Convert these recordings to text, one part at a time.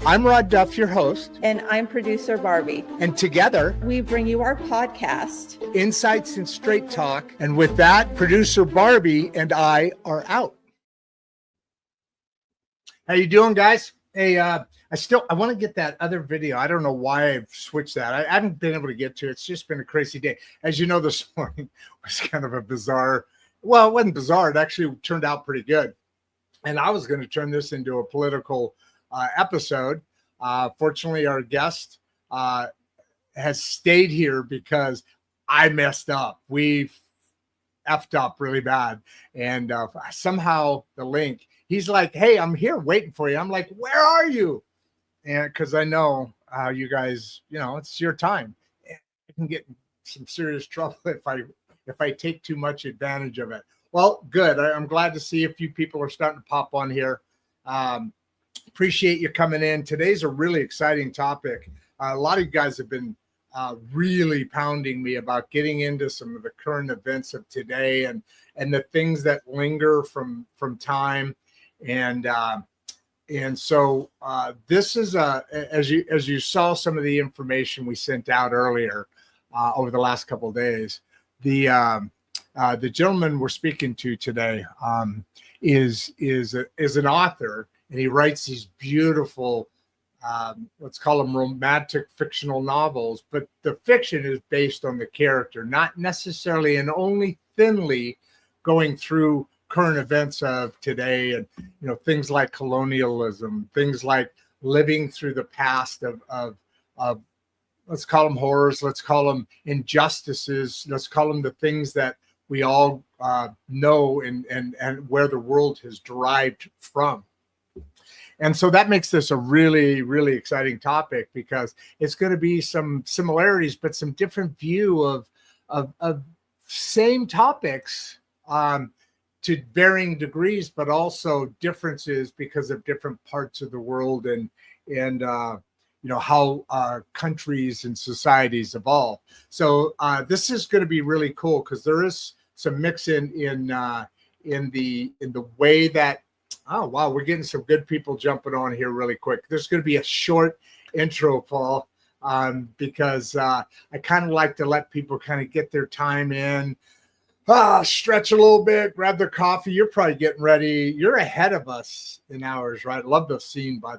I'm Rod Duff, your host. And I'm producer Barbie. And together, we bring you our podcast, Insights and Straight Talk. And with that, producer Barbie and I are out. How you doing, guys? Hey, I want to get that other video. I don't know why I've switched that. I haven't been able to get to it. It's just been a crazy day. As you know, this morning was kind of a bizarre, well, it wasn't bizarre. It actually turned out pretty good. And I was going to turn this into a political episode. Fortunately, our guest has stayed here because I messed up. We effed up really bad. And somehow the link, he's like, hey, I'm here waiting for you. I'm like, where are you? And because I know how you guys, it's your time. I can get in some serious trouble if I take too much advantage of it. Well, good. I'm glad to see a few people are starting to pop on here. Appreciate you coming in. Today's a really exciting topic. A lot of you guys have been really pounding me about getting into some of the current events of today and the things that linger from time. And so this is as you saw some of the information we sent out earlier over the last couple of days. The gentleman we're speaking to today is an author, and he writes these beautiful, let's call them romantic fictional novels, but the fiction is based on the character, not necessarily and only thinly going through current events of today, and things like colonialism, things like living through the past of let's call them horrors, let's call them injustices, let's call them the things that we all know and where the world has derived from. And so that makes this a really, really exciting topic, because it's going to be some similarities, but some different view of same topics to varying degrees, but also differences because of different parts of the world and how countries and societies evolve. So this is going to be really cool, because there is some mix in the way that. Oh, wow. We're getting some good people jumping on here really quick. There's going to be a short intro, Paul, because I kind of like to let people kind of get their time in, stretch a little bit, grab their coffee. You're probably getting ready. You're ahead of us in hours, right? I love the scene, by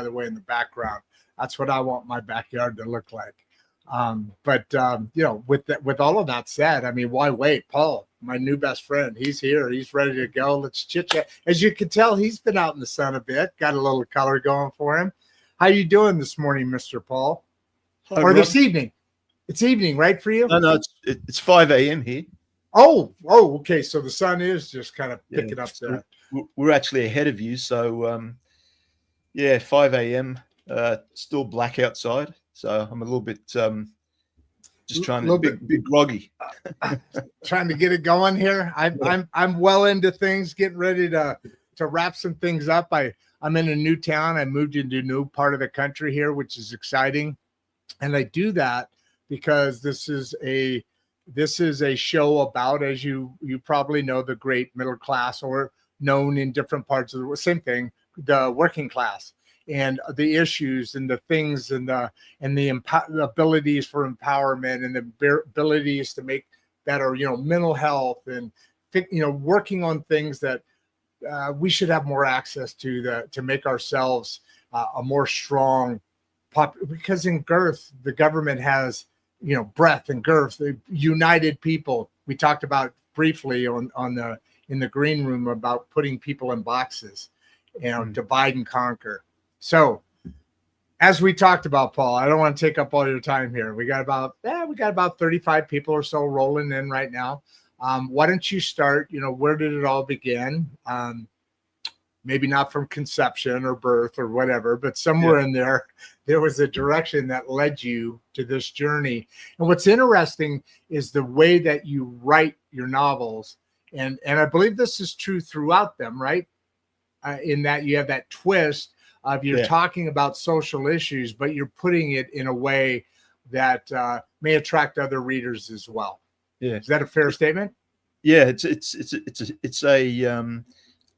the way, in the background. That's what I want my backyard to look like. With all of that said, I mean, why wait? Paul, my new best friend, he's here. He's ready to go. Let's chit chat. As you can tell, he's been out in the sun a bit, got a little color going for him. How you doing this morning, Mr. Paul? Hi, or Rob. This evening? It's evening, right, for you? No, it's 5 a.m. here. Oh, okay. So the sun is just kind of picking up there. We're actually ahead of you. So, 5 a.m. Still black outside. So I'm a little bit just trying to bit groggy. Trying to get it going here. I'm well into things, getting ready to wrap some things up. I'm in a new town. I moved into a new part of the country here, which is exciting. And I do that because this is a show about, as you probably know, the great middle class, or known in different parts of the world, same thing, the working class, and the issues and the things and the abilities for empowerment and the abilities to make better, mental health, and working on things that we should have more access to make ourselves a more strong because in girth, the government has, breadth and girth, the united people. We talked about briefly in the green room about putting people in boxes, divide and conquer. So as we talked about, Paul, I don't want to take up all your time here. We got about 35 people or so rolling in right now. Why don't you start, where did it all begin? Maybe not from conception or birth or whatever, but somewhere in there was a direction that led you to this journey. And what's interesting is the way that you write your novels. And I believe this is true throughout them, right? In that you have that twist of you're talking about social issues, but you're putting it in a way that may attract other readers as well. Yeah. Is that a fair statement? Yeah, it's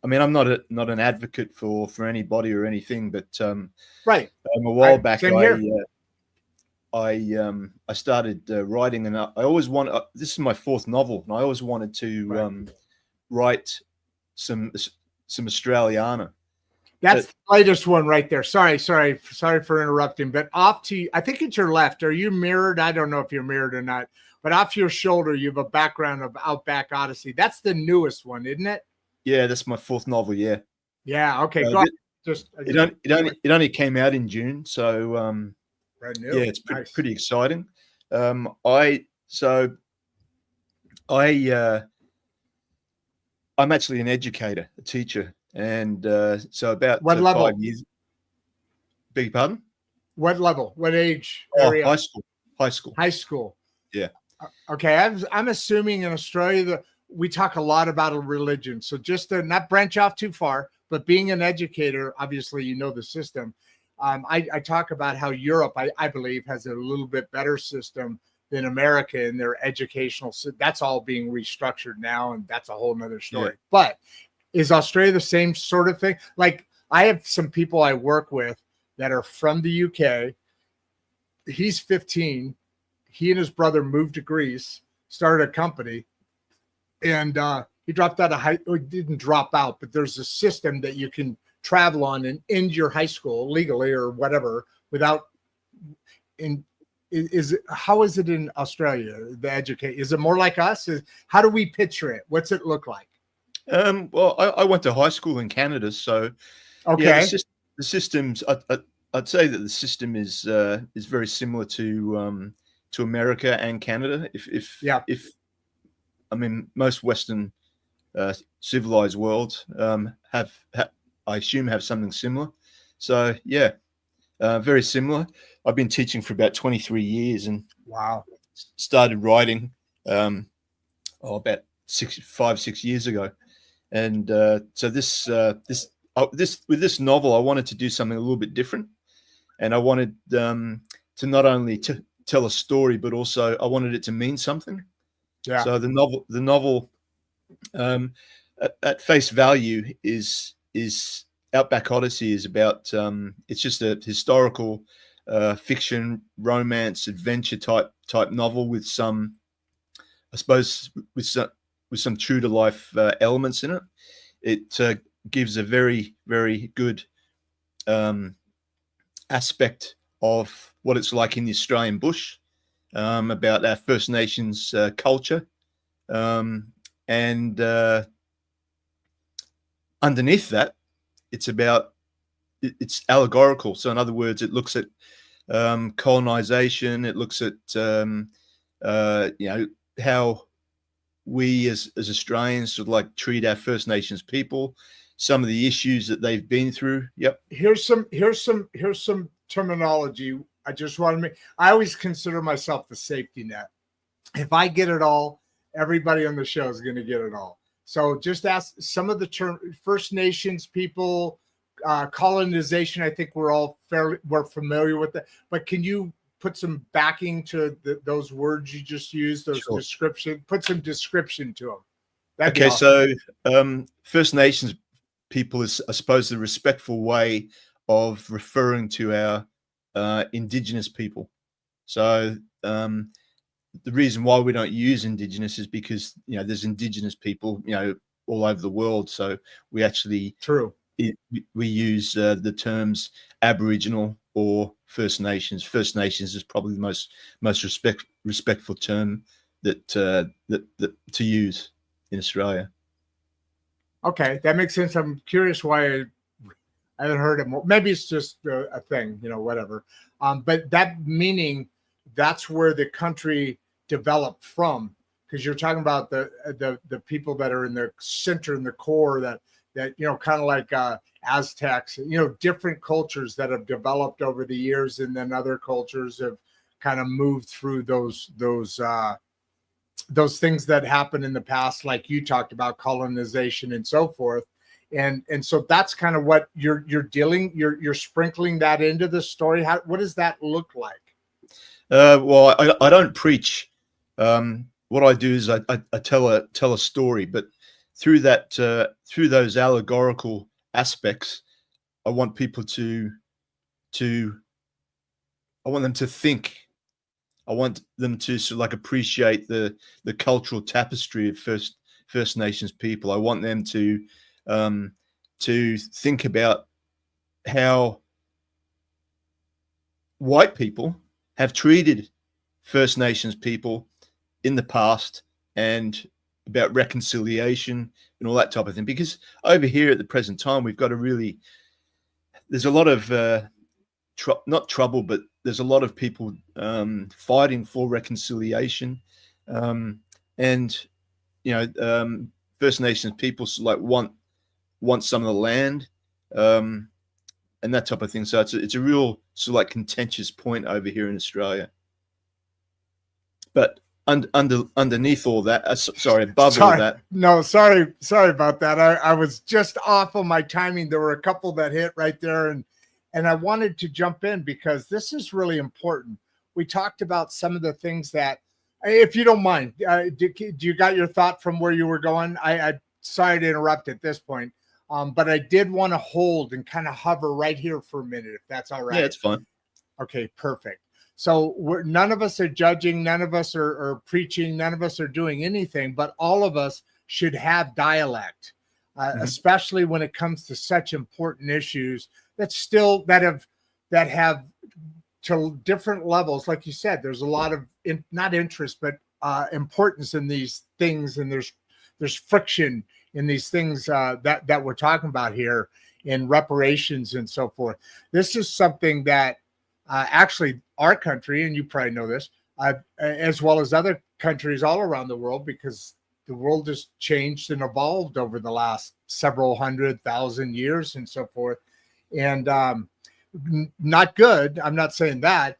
I mean, I'm not an advocate for anybody or anything, but right. A while back, same here. I started writing, and I always wanted. This is my fourth novel, and I always wanted to write some Australiana. That's the latest one right there. Sorry for interrupting, but off to, I think it's your left. Are you mirrored? I don't know if you're mirrored or not, but off your shoulder, you have a background of Outback Odyssey. That's the newest one, isn't it? Yeah, that's my fourth novel. Yeah. Yeah. Okay. It only came out in June, so brand new. Yeah, it's pretty exciting. I'm actually an educator, a teacher, and so about what level? 5 years. Beg your pardon? What level? What age? Area? High school. High school. Yeah. Okay, I'm assuming in Australia that we talk a lot about a religion. So just to not branch off too far, but being an educator, obviously you know the system. I talk about how Europe, I believe, has a little bit better system than America in their educational. That's all being restructured now, and that's a whole nother story. Yeah. But is Australia the same sort of thing? Like, I have some people I work with that are from the UK. He's 15. He and his brother moved to Greece, started a company, and he dropped out of high. Or didn't drop out, but there's a system that you can travel on and end your high school legally or whatever without. How is it in Australia? Is it more like us? How do we picture it? What's it look like? Well, I went to high school in Canada, so okay. Yeah, the systems. I'd say that the system is very similar to America and Canada. If I mean, most Western civilized worlds I assume have something similar. So yeah, very similar. I've been teaching for about 23 years, and wow, started writing about 6 years ago. And so with this novel, I wanted to do something a little bit different, and I wanted to not only to tell a story, but also I wanted it to mean something. Yeah. So the novel, at face value is Outback Odyssey is about. It's just a historical fiction, romance, adventure type novel with some, I suppose, with some true to life elements in it. It gives a very, very good aspect of what it's like in the Australian bush, about our First Nations culture, and underneath that, it's allegorical. So in other words, it looks at colonization. It looks at how we as Australians should treat our First Nations people, some of the issues that they've been through. Yep. Here's some terminology. I always consider myself the safety net. If I get it all, everybody on the show is going to get it all. So just ask some of the term First Nations people, colonization. I think we're familiar with that. But can you put some backing to those words you just used? Those Sure. Description. Put some description to them. Okay, awesome. So First Nations people is, I suppose, the respectful way of referring to our Indigenous people. So the reason why we don't use Indigenous is because there's Indigenous people all over the world. So we actually we use the terms Aboriginal or First Nations. First Nations is probably the most respectful term that to use in Australia. Okay, that makes sense. I'm curious why I haven't heard it more. Maybe it's just a thing, whatever. But that meaning that's where the country developed from, because you're talking about the people that are in the center, in the core, that kind of like Aztecs, different cultures that have developed over the years, and then other cultures have kind of moved through those things that happened in the past, like you talked about colonization and so forth. And so that's kind of what you're sprinkling that into the story. What does that look like? Well, I don't preach. What I do is I tell a story, but through those allegorical aspects, I want people to I want them to think. I want them to sort of like appreciate the cultural tapestry of First Nations people. I want them to think about how white people have treated First Nations people in the past, and about reconciliation and all that type of thing. Because over here at the present time, we've got there's a lot of not trouble, but there's a lot of people fighting for reconciliation, and First Nations people like want some of the land, and that type of thing. So it's a real sort of like contentious point over here in Australia. But underneath all that, all that. No, sorry about that. I was just off on my timing. There were a couple that hit right there, and I wanted to jump in because this is really important. We talked about some of the things that, if you don't mind, do you got your thought from where you were going? I sorry to interrupt at this point, but I did want to hold and kind of hover right here for a minute, if that's all right. Yeah, it's fine. Okay, perfect. So none of us are judging, none of us are preaching, none of us are doing anything, but all of us should have dialect, especially when it comes to such important issues that have to different levels. Like you said, there's a lot of not interest, but importance in these things, and there's friction in these things that we're talking about here in reparations and so forth. This is something that actually our country, and you probably know this, as well as other countries all around the world, because the world has changed and evolved over the last several 100,000 years and so forth. And not good. I'm not saying that,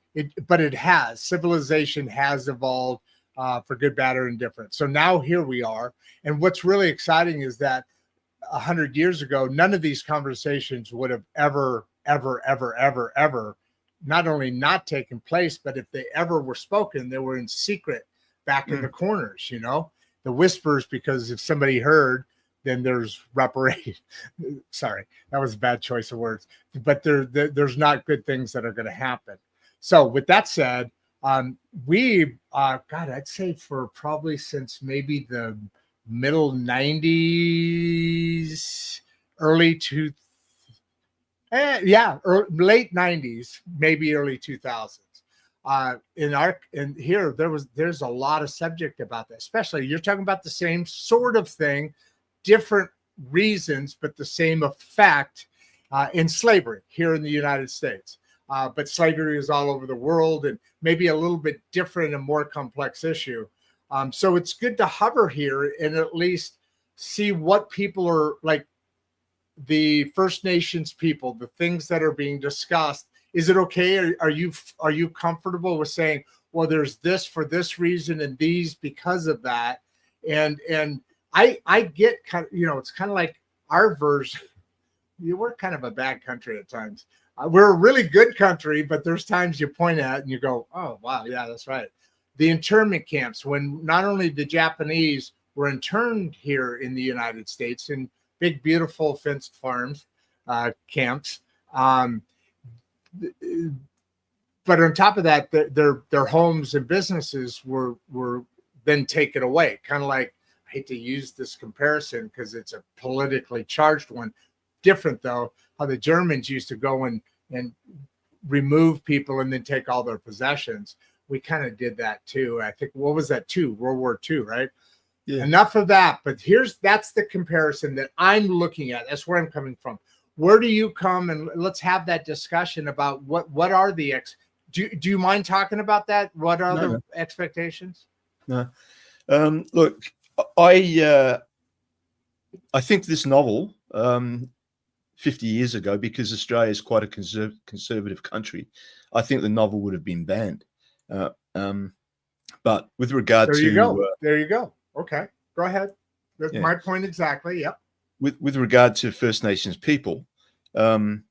but it has. Civilization has evolved for good, bad, or indifferent. So now here we are. And what's really exciting is that 100 years ago, none of these conversations would have ever not only not taken place, but if they ever were spoken, they were in secret back in the corners, the whispers, because if somebody heard, then there's reparation. Sorry, that was a bad choice of words, but there's not good things that are going to happen. So with that said, I'd say for probably since maybe the middle 90s, late 90s, maybe early 2000s. There's a lot of subject about that, especially you're talking about the same sort of thing, different reasons, but the same effect in slavery here in the United States. But slavery is all over the world, and maybe a little bit different and more complex issue. So it's good to hover here and at least see what people are like, the First Nations people, the things that are being discussed. Is it okay? Are you comfortable with saying, well, there's this for this reason and these because of that? And I get kind of, it's kind of like our version. We're kind of a bad country at times. We're a really good country, but there's times you point at it and you go, oh, wow, yeah, that's right. The internment camps, when not only the Japanese were interned here in the United States in big, beautiful fenced farms, camps, but on top of that, their homes and businesses were then taken away. Kind of like, I hate to use this comparison because it's a politically charged one. Different though, how the Germans used to go and remove people and then take all their possessions. We kind of did that too. I think, what was that too? World War II, right? Yeah. Enough of that. But that's the comparison that I'm looking at. That's where I'm coming from. Where do you come? And let's have that discussion about what are the do you mind talking about that? What are the expectations? No. Look, I think this novel, 50 years ago, because Australia is quite a conservative country, I think the novel would have been banned. But with regard there you go. Okay, go ahead. That's my point exactly. Yep. With regard to First Nations people, that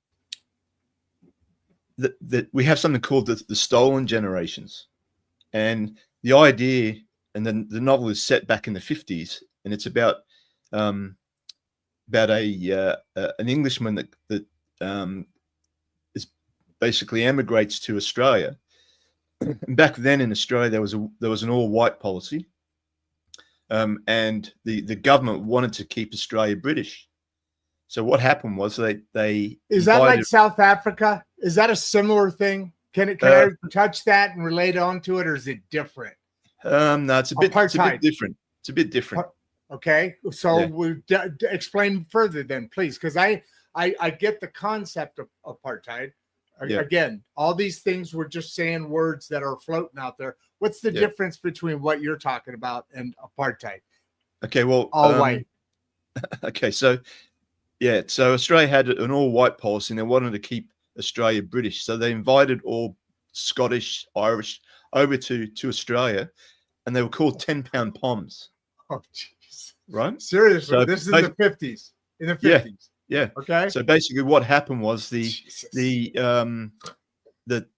we have something called the stolen generations, and the idea, and then the novel is set back in the 50s, and it's about about an Englishman that is basically emigrates to Australia. And back then in Australia, there was an all-white policy, and the government wanted to keep Australia British. So what happened was they Is that like South Africa? Is that a similar thing? Can I touch that and relate onto it, or is it different? No, it's a bit different. It's a bit different. Okay, so explain further then, please, because I get the concept of apartheid. Yeah. Again, all these things we're just saying words that are floating out there. What's the difference between what you're talking about and apartheid? Okay, well, all white. Okay, so Australia had an all-white policy, and they wanted to keep Australia British. So they invited all Scottish, Irish over to Australia, and they were called 10-pound poms. Oh, jeez. Right? Seriously, so this is in the 50s. In the 50s. Yeah. Okay. So basically, what happened was the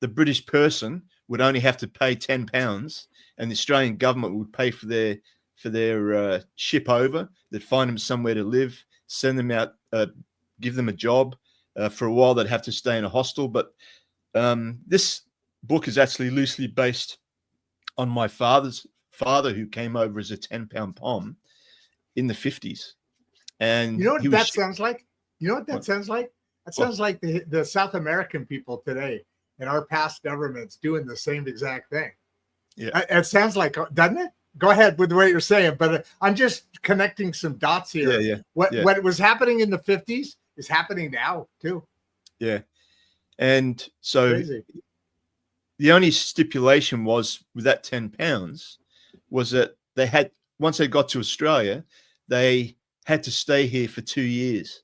British person would only have to pay £10, and the Australian government would pay for their ship over. They'd find them somewhere to live, send them out, give them a job. For a while, they'd have to stay in a hostel. But this book is actually loosely based on my father's father, who came over as a 10-pound pom in the 50s. And you know what that sounds like? You know what that sounds like? That sounds like the South American people today and our past governments doing the same exact thing. Yeah, it sounds like, doesn't it? Go ahead with what you're saying, but I'm just connecting some dots here. Yeah. What was happening in the 50s is happening now too. Yeah, and so crazy. The only stipulation was with that £10 was that they had, once they got to Australia, they had to stay here for 2 years.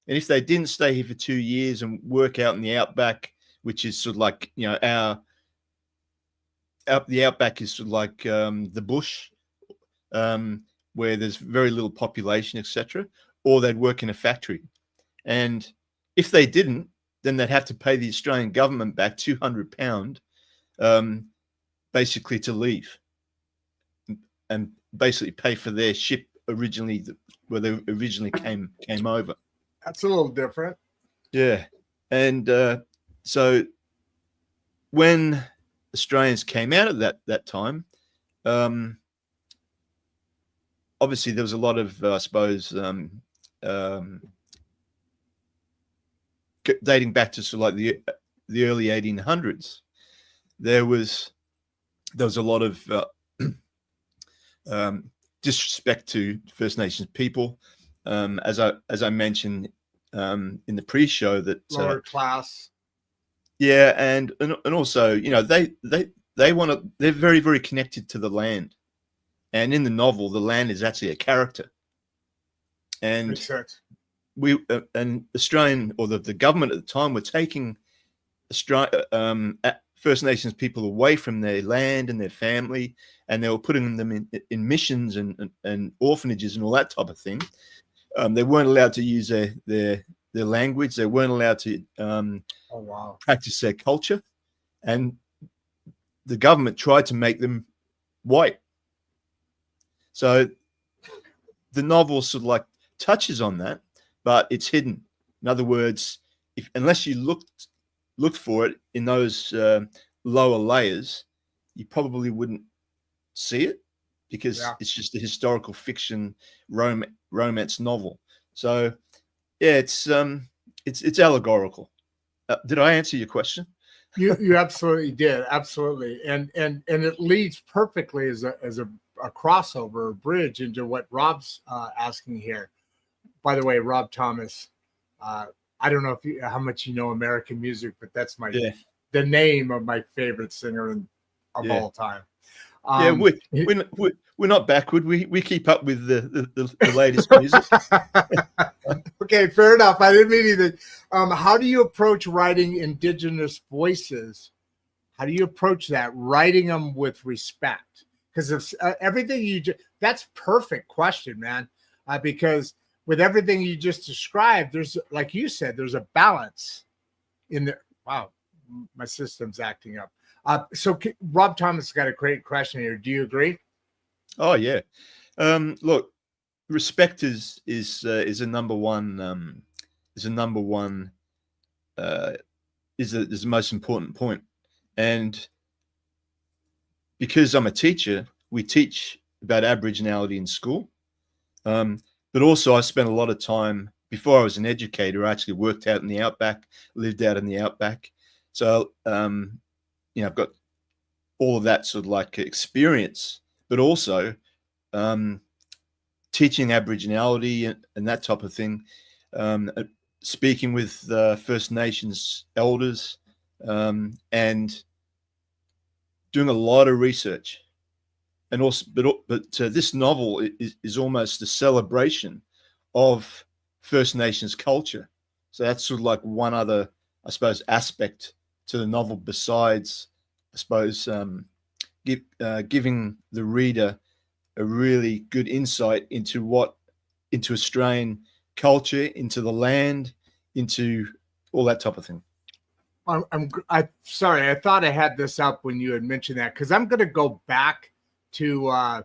And if they didn't stay here for 2 years and work out in the outback, which is sort of like, the outback is sort of like the bush, where there's very little population, etc., or they'd work in a factory. And if they didn't, then they'd have to pay the Australian government back £200, basically to leave, and basically pay for their ship originally, where they originally came over. That's a little different. Yeah. And so when Australians came out at that time, obviously there was a lot of, I suppose, dating back to sort of like the early 1800s, there was a lot of disrespect to First Nations people, as I mentioned in the pre-show, that lower class. Yeah, and also, they're very, very connected to the land, and in the novel, the land is actually a character. And we and Australian, or the government at the time, were taking First Nations people away from their land and their family, and they were putting them in missions and orphanages and all that type of thing. They weren't allowed to use their language. They weren't allowed to practice their culture, and the government tried to make them white. So the novel sort of like touches on that, but it's hidden. In other words, unless you looked for it in those lower layers, you probably wouldn't see it, because it's just a historical fiction romance novel. So yeah, it's allegorical. Did I answer your question? You absolutely did, absolutely, and it leads perfectly as a crossover, a bridge into what Rob's asking here. By the way, Rob Thomas, I don't know how much you know American music, but that's the name of my favorite singer of all time. We're not backward. We keep up with the latest music. Okay, fair enough. I didn't mean anything. How do you approach writing Indigenous voices? How do you approach that? Writing them with respect, because of everything that's perfect question, man. Because with everything you just described, there's, like you said, there's a balance in there. Wow, my system's acting up. So Rob Thomas got a great question here. Do you agree? Oh yeah. Look, respect is a number one is the most important point. And because I'm a teacher, we teach about Aboriginality in school. But also I spent a lot of time before I was an educator. I actually worked out in the Outback, lived out in the Outback. So, I've got all of that sort of like experience, but also teaching Aboriginality and that type of thing, speaking with First Nations elders, and doing a lot of research. And also, but this novel is almost a celebration of First Nations culture. So that's sort of like one other, I suppose, aspect to the novel besides, I suppose, giving the reader a really good insight into Australian culture, into the land, into all that type of thing. I'm sorry. I thought I had this up when you had mentioned that, because I'm going to go back to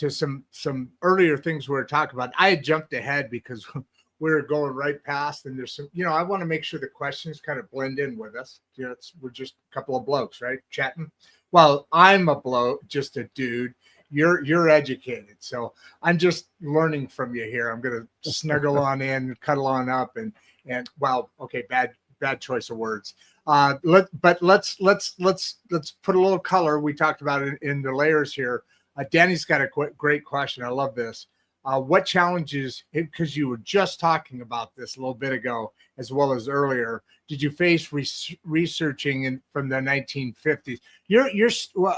some earlier things we were talking about. I had jumped ahead because we were going right past, and there's some, I want to make sure the questions kind of blend in with us. We're just a couple of blokes, right? Chatting. Well, I'm a bloke, just a dude. You're educated, so I'm just learning from you here. I'm gonna snuggle on in, cuddle on up, and well, okay, bad choice of words. Let's put a little color. We talked about it in the layers here. Danny's got a great question. I love this. What challenges, because you were just talking about this a little bit ago, as well as earlier, did you face researching from the 1950s? Well,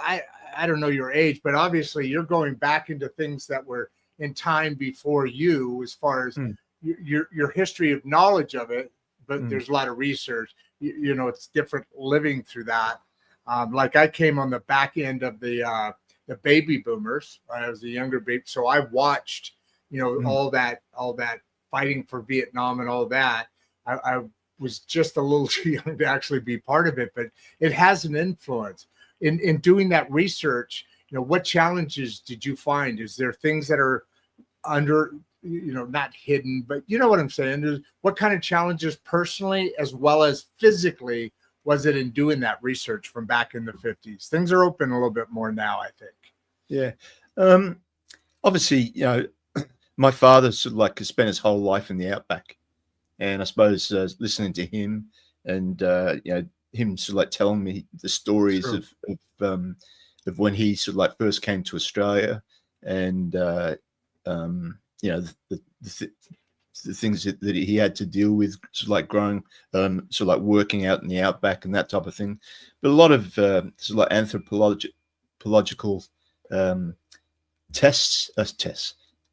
I don't know your age, but obviously you're going back into things that were in time before you, as far as your history of knowledge of it. But there's a lot of research. It's different living through that. Like I came on the back end of the baby boomers. I was a younger baby, so I watched, all that fighting for Vietnam and all that. I was just a little too young to actually be part of it, but it has an influence. In doing that research, what challenges did you find? Is there things that are under, not hidden, but you know what I'm saying? What kind of challenges personally as well as physically was it in doing that research from back in the 50s? Things are open a little bit more now, I think. Yeah. Obviously, my father sort of like spent his whole life in the Outback, and I suppose listening to him and him sort of like telling me the stories of when he sort of like first came to Australia, and the things that he had to deal with, sort of like growing, sort of like working out in the Outback and that type of thing. But a lot of sort of like anthropological tests,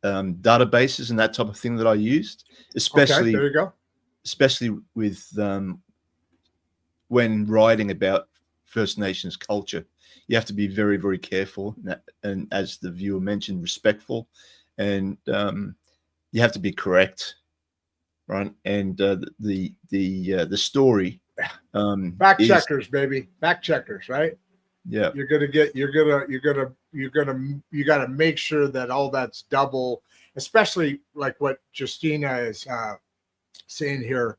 databases and that type of thing that I used, especially there you go. Especially with when writing about First Nations culture, you have to be very, very careful, and as the viewer mentioned, respectful, and you have to be correct, right? And the story, fact checkers, baby, fact checkers, right? Yeah, you gotta make sure that all that's double, especially like what Justina is saying here.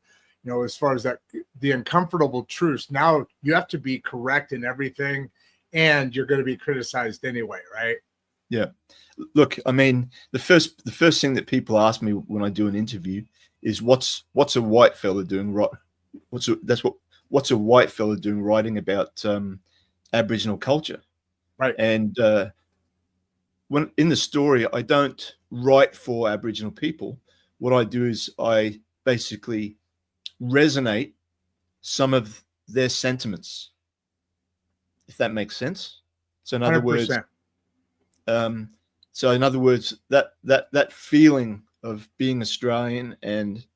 As far as that, the uncomfortable truths. Now you have to be correct in everything, and you're going to be criticized anyway, right? Yeah. Look, I mean, the first thing that people ask me when I do an interview is what's a white fella doing right? What's a white fella doing writing about Aboriginal culture, right? And when in the story, I don't write for Aboriginal people. What I do is I basically resonate some of their sentiments, if that makes sense. So in other 100%. words, that feeling of being Australian and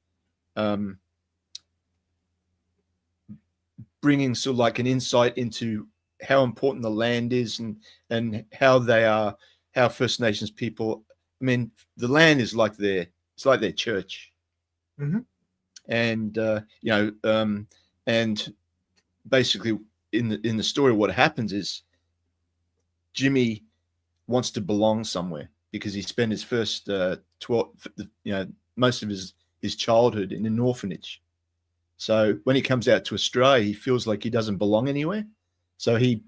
bringing sort of like an insight into how important the land is and how First Nations people. I mean, the land is like their church. Mm-hmm. And and basically in the story, what happens is Jimmy wants to belong somewhere, because he spent his first 12, most of his childhood in an orphanage. So when he comes out to Australia, he feels like he doesn't belong anywhere. So an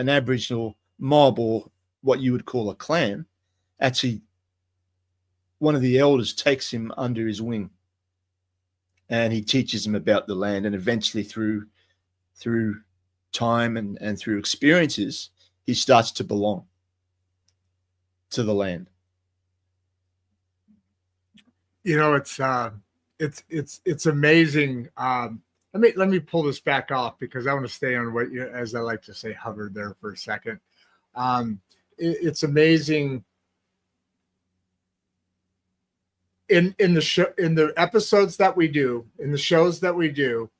Aboriginal mob, or what you would call a clan, actually, one of the elders takes him under his wing, and he teaches him about the land. And eventually, through time and through experiences, he starts to belong to the land. It's amazing. Let me pull this back off, because I want to stay on what you, as I like to say, hovered there for a second. It's amazing. In the episodes that we do, in the shows that we do,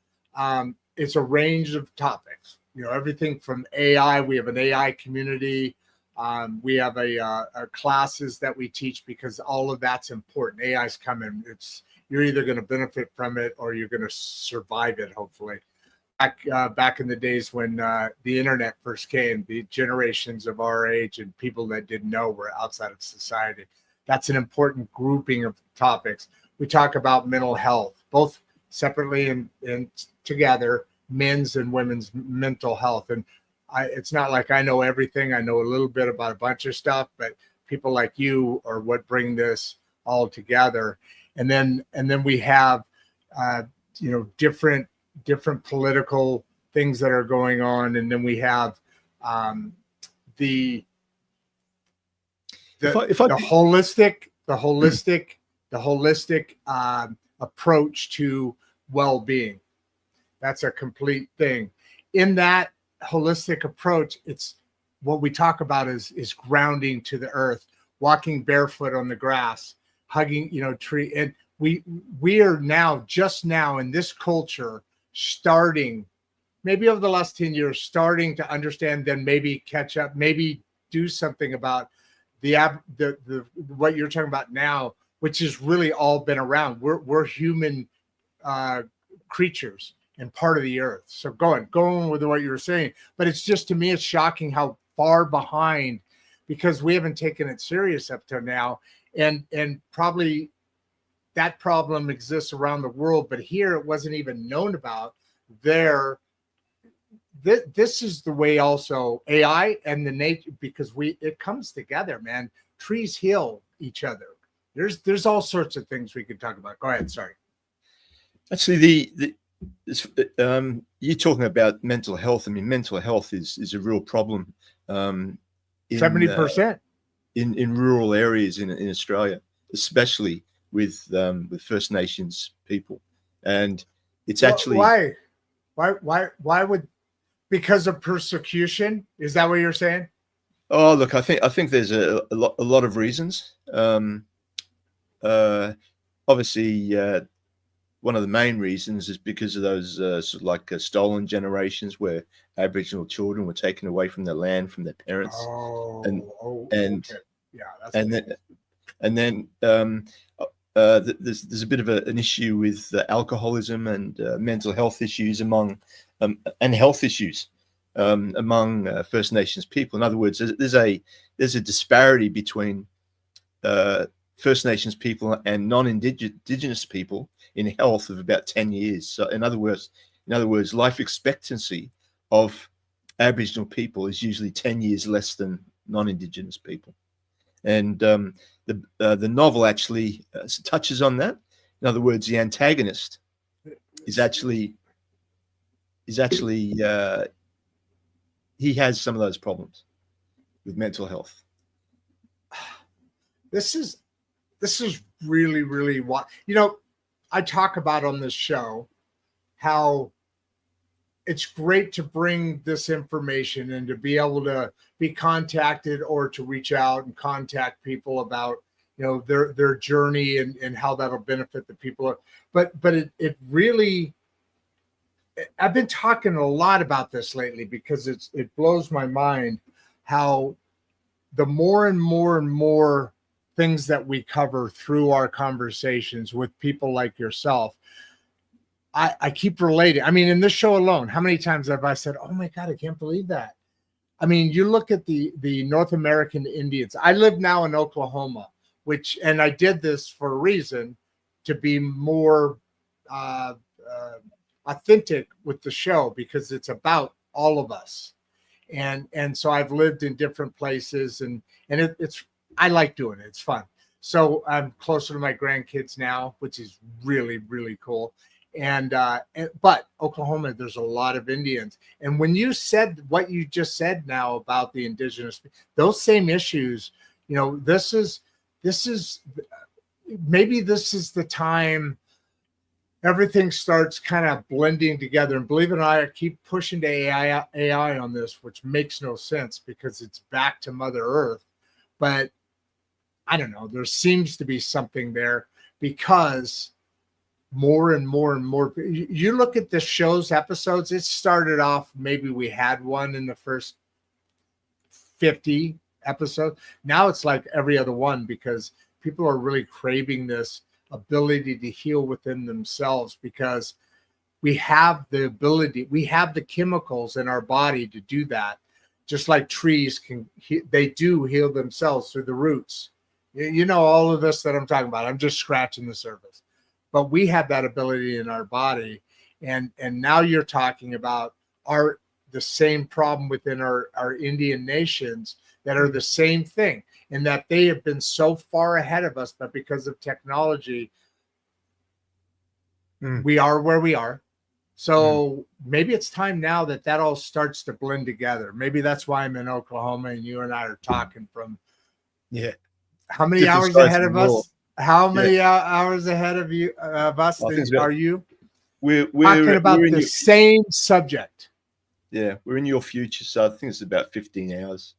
it's a range of topics. Everything from AI. We have an AI community. We have a classes that we teach, because all of that's important. AI's coming. You're either going to benefit from it or you're going to survive it, hopefully. Back in the days when the internet first came, the generations of our age and people that didn't know were outside of society. That's an important grouping of topics. We talk about mental health, both separately and together, men's and women's mental health. And it's not like I know everything. I know a little bit about a bunch of stuff, but people like you are what bring this all together. And then we have, different political things that are going on. And then we have the holistic approach to well-being. That's a complete thing. In that holistic approach, it's what we talk about is grounding to the earth, walking barefoot on the grass, hugging, tree. And we are just now in this culture starting, maybe over the last 10 years, starting to understand, then maybe catch up, maybe do something about the what you're talking about now, which has really all been around. We're human creatures and part of the earth. So going with what you were saying, but it's just, to me, it's shocking how far behind, because we haven't taken it serious up to now, and probably that problem exists around the world, but here it wasn't even known about. This is the way also AI and the nature, because it comes together, man. Trees heal each other. There's all sorts of things we could talk about. Go ahead. Sorry. Actually, you're talking about mental health. I mean, mental health is a real problem. 70% in rural areas in Australia, especially with First Nations people, and it's actually why would, because of persecution? Is that what you're saying? Oh, look, I think there's a lot of reasons. Obviously, one of the main reasons is because of those sort of like stolen generations where Aboriginal children were taken away from their land, from their parents, okay. There's a bit of an issue with alcoholism and mental health issues among health issues among First Nations people. In other words, there's a disparity between First Nations people and non-Indigenous people in health of about 10 years. So in other words, life expectancy of Aboriginal people is usually 10 years less than non-Indigenous people. And the novel actually touches on that. In other words, the antagonist is actually he has some of those problems with mental health. This is really, really what, I talk about on this show, how it's great to bring this information and to be able to be contacted or to reach out and contact people about, their journey and how that'll benefit the people. But it really, I've been talking a lot about this lately, because it blows my mind how the more and more and more things that we cover through our conversations with people like yourself, I keep relating. I mean, in this show alone, how many times have I said, "Oh my God, I can't believe that"? I mean, you look at the North American Indians. I live now in Oklahoma, and I did this for a reason, to be more authentic with the show, because it's about all of us. And so I've lived in different places, and it's I like doing it. It's fun. So I'm closer to my grandkids now, which is really, really cool. But Oklahoma, there's a lot of Indians. And when you said what you just said now about the indigenous, those same issues, this is maybe this is the time everything starts kind of blending together. And believe it or not, I keep pushing to AI on this, which makes no sense because it's back to Mother Earth. But I don't know, there seems to be something there, because more and more and more, you look at the show's episodes, it started off, maybe we had one in the first 50 episodes. Now it's like every other one, because people are really craving this ability to heal within themselves, because we have the ability, we have the chemicals in our body to do that. Just like trees they do heal themselves through the roots. All of this that I'm talking about, I'm just scratching the surface, but we have that ability in our body. And now you're talking about the same problem within our Indian nations that are the same thing, and that they have been so far ahead of us, but because of technology, we are where we are. So maybe it's time now that all starts to blend together. Maybe that's why I'm in Oklahoma and you and I are talking from how many hours ahead of us? How many hours ahead of us are you? We're talking about the same subject. Yeah, we're in your future, so I think it's about 15 hours.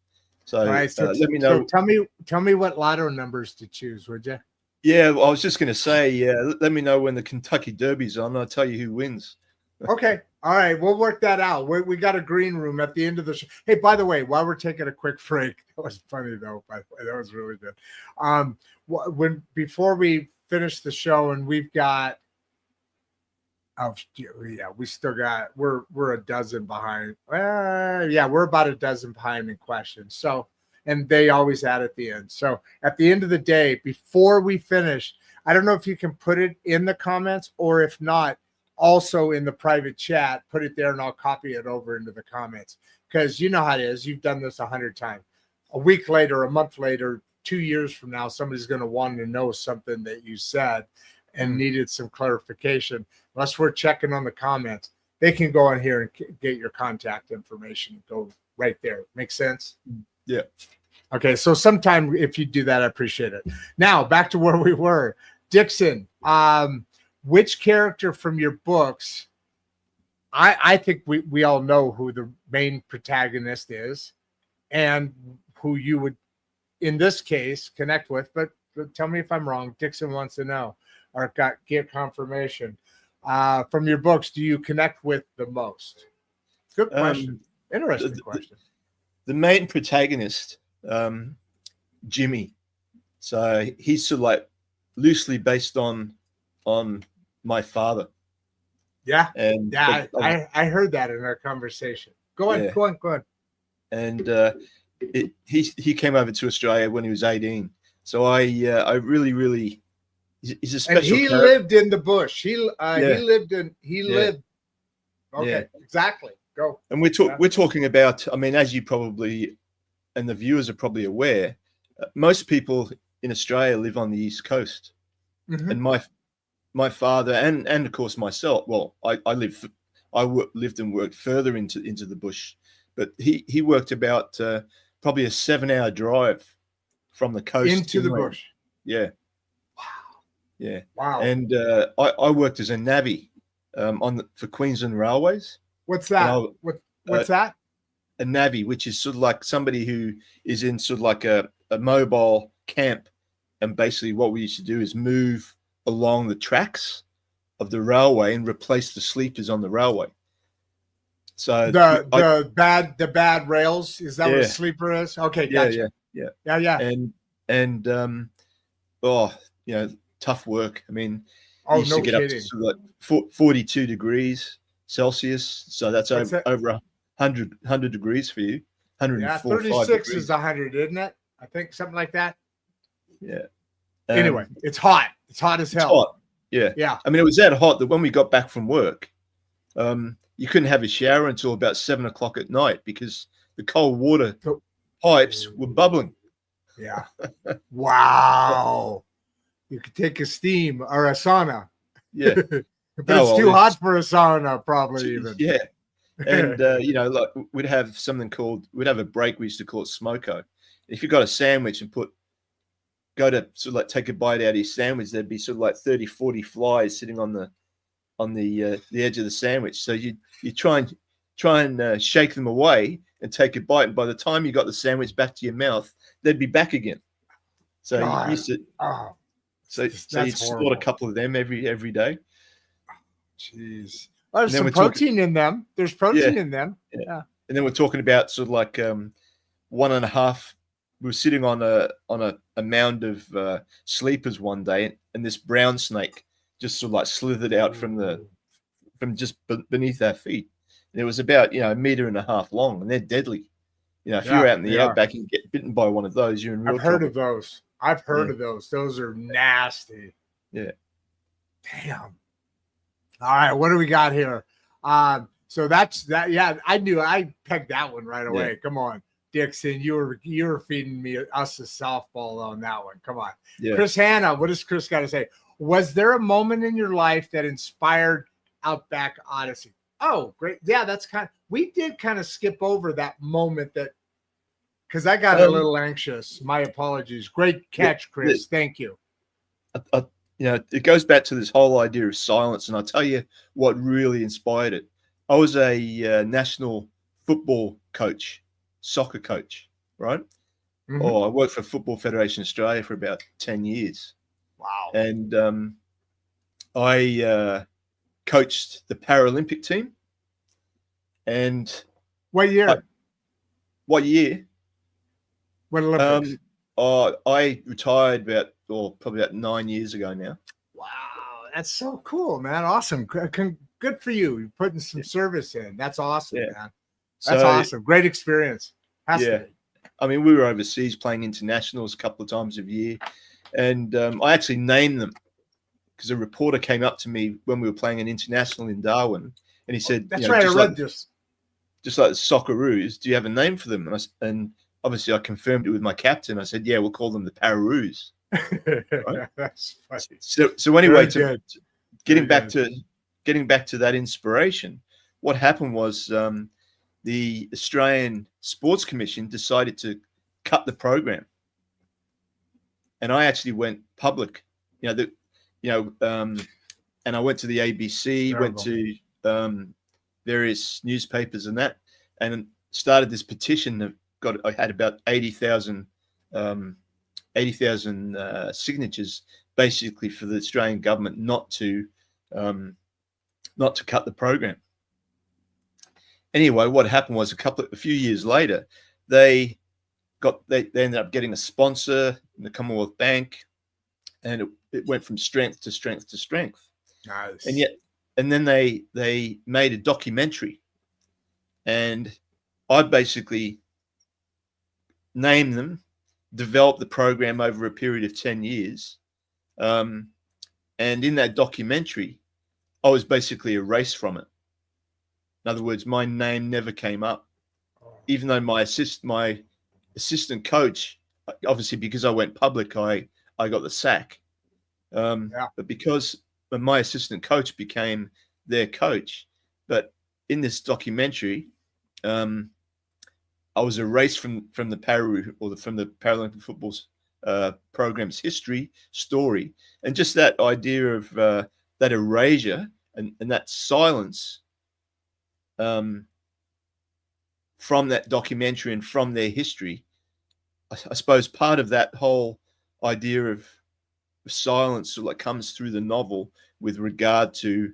So, right, so let me know. So tell me what lotto numbers to choose, would you? Yeah, well, I was just going to say, let me know when the Kentucky Derby's on. I'll tell you who wins. Okay. All right. We'll work that out. We got a green room at the end of the show. Hey, by the way, while we're taking a quick break, that was funny though. By the way, that was really good. Before we finish the show, and we've got, we still got, we're a dozen behind. We're about a dozen behind in questions. So, and they always add at the end. So at the end of the day, before we finish, I don't know if you can put it in the comments, or if not, also in the private chat, put it there and I'll copy it over into the comments, because you know how it is. You've done this 100 times. A week later, a month later, 2 years from now, somebody's going to want to know something that you said and needed some clarification. Unless we're checking on the comments, they can go on here and get your contact information. Go right there. Make sense? Yeah. Okay. So sometime if you do that, I appreciate it. Now back to where we were. Dixon, which character from your books, I think we all know who the main protagonist is and who you would, in this case, connect with, but tell me if I'm wrong. Dixon wants to know, or get confirmation. From your books, do you connect with the most? Good question. Interesting question. The main protagonist, Jimmy. So he's sort of like loosely based on my father. Yeah. And I heard that in our conversation. Go on. And he came over to Australia when he was 18. So I really he's a special. And he lived in the bush. He lived. Okay, exactly. Go. And we're talking about, I mean, as you probably, and the viewers are probably aware, most people in Australia live on the East Coast. Mm-hmm. And my father and of course myself, well, I lived and worked further into the bush, but he worked about probably a 7-hour drive from the coast into the bush. Yeah. Wow. Yeah. Wow. And I worked as a navvy for Queensland Railways. What's that? What's that? A navvy, which is sort of like somebody who is in sort of like a mobile camp. And basically what we used to do is move along the tracks of the railway and replace the sleepers on the railway. So the bad rails, is that what a sleeper is? Okay, gotcha. Yeah. And tough work. I mean, used to get kidding. Up to sort of like 42 degrees Celsius. So that's over 100 degrees for you. Yeah, 104, 5 36 degrees. is 100, isn't it? I think something like that. Yeah. Anyway, it's hot. It's hot as It's hell. hot. Yeah. Yeah. I mean, it was that hot that when we got back from work, you couldn't have a shower until about 7 o'clock at night because the cold water pipes were bubbling. Yeah. Wow. You could take a steam or a sauna. Yeah. But it's too hot for a sauna, probably even. Yeah. And, like we'd have a break. We used to call it smoko. If you got a sandwich and go to sort of like take a bite out of your sandwich, there'd be sort of like 30, 40 flies sitting on the edge of the sandwich. So you try and shake them away and take a bite. And by the time you got the sandwich back to your mouth, they'd be back again. So you used to, so you'd snort a couple of them every day. Jeez. Well, there's some protein in them. There's protein in them. Yeah. And then we're talking about sort of like 1.5. We were sitting on a mound of sleepers one day, and this brown snake just sort of like slithered out from just beneath our feet. And it was about 1.5 meters long, and they're deadly. If you're out in the outback and get bitten by one of those, you're in real trouble. I've heard of those. Those are nasty. Yeah. Damn. All right, what do we got here? So that's that. Yeah, I pegged that one right away. Yeah. Come on, Dixon, you were feeding us a softball on that one. Come on, Chris Hanna. What does Chris got to say? Was there a moment in your life that inspired Outback Odyssey? Oh, great. Yeah, we did kind of skip over that moment because I got a little anxious. My apologies. Great catch, Chris. Thank you. It goes back to this whole idea of silence, and I'll tell you what really inspired it. I was a national football coach, soccer coach, right? Mm-hmm. I worked for Football Federation Australia for about 10 years. Wow. And I coached the Paralympic team. And what year? What Olympics? I retired probably about 9 years ago now. Wow, that's so cool, man! Awesome, good for you. You're putting some service in. That's awesome, man. That's awesome. Great experience. Has to be. I mean, we were overseas playing internationals a couple of times a year, and I actually named them because a reporter came up to me when we were playing an international in Darwin, and he said, "That's right, I read this." Just like the Socceroos, do you have a name for them? And obviously, I confirmed it with my captain. I said, "Yeah, we'll call them the Pararoos." Right? That's funny. So anyway, getting back to that inspiration, what happened was the Australian Sports Commission decided to cut the program, and I actually went public. And I went to the ABC, went to various newspapers and started this petition. I had about 80,000 signatures, basically for the Australian government not to cut the program. Anyway, what happened was a few years later, they ended up getting a sponsor in the Commonwealth Bank, and it went from strength to strength to strength. Nice. And then they made a documentary, and I basically named them, developed the program over a period of 10 years. And in that documentary, I was basically erased from it. In other words, my name never came up, even though my assistant coach, obviously because I went public, I got the sack. But because my assistant coach became their coach, but in this documentary, I was erased from the Paralympic football's program's history, story, and just that idea of that erasure and that silence from that documentary and from their history. I suppose part of that whole idea of silence sort of like comes through the novel with regard to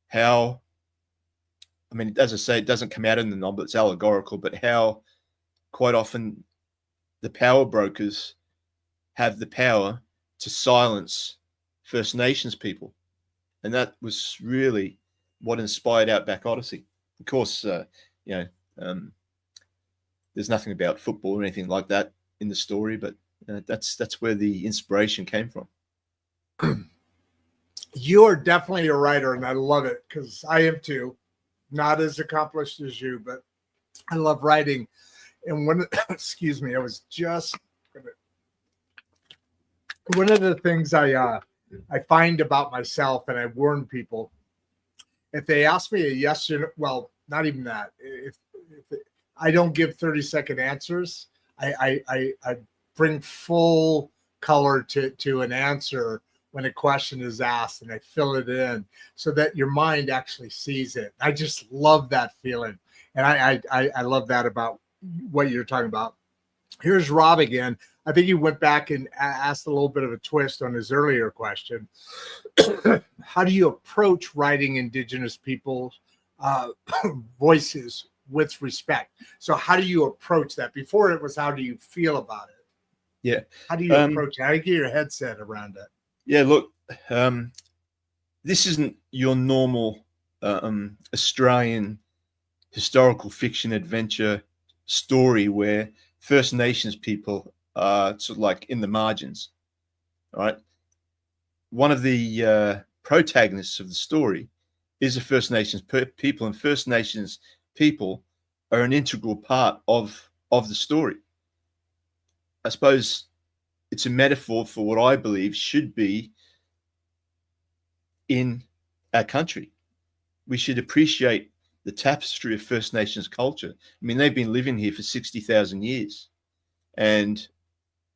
how, I mean, as I say, it doesn't come out in the novel, it's allegorical, but how quite often the power brokers have the power to silence First Nations people. And that was really what inspired Outback Odyssey. Of course, there's nothing about football or anything like that in the story, but that's where the inspiration came from. You are definitely a writer, and I love it because I am too. Not as accomplished as you, but I love writing. And excuse me, I was just one of the things I find about myself, and I warn people, if they ask me a yes or no, well, not even that. If I don't give 30-second answers, I bring full color to an answer when a question is asked, and I fill it in so that your mind actually sees it. I just love that feeling. And I love that about what you're talking about. Here's Rob again. I think you went back and asked a little bit of a twist on his earlier question. How do you approach writing Indigenous people's voices with respect? So how do you approach that? Before it was, how do you feel about it? Yeah. How do you approach it? How do you get your headset around it? Yeah, look, this isn't your normal Australian historical fiction adventure story where First Nations people are sort of like in the margins. All right. One of the protagonists of the story is a First Nations people, and First Nations people are an integral part of the story. I suppose it's a metaphor for what I believe should be in our country. We should appreciate the tapestry of First Nations culture. I mean, they've been living here for 60,000 years. And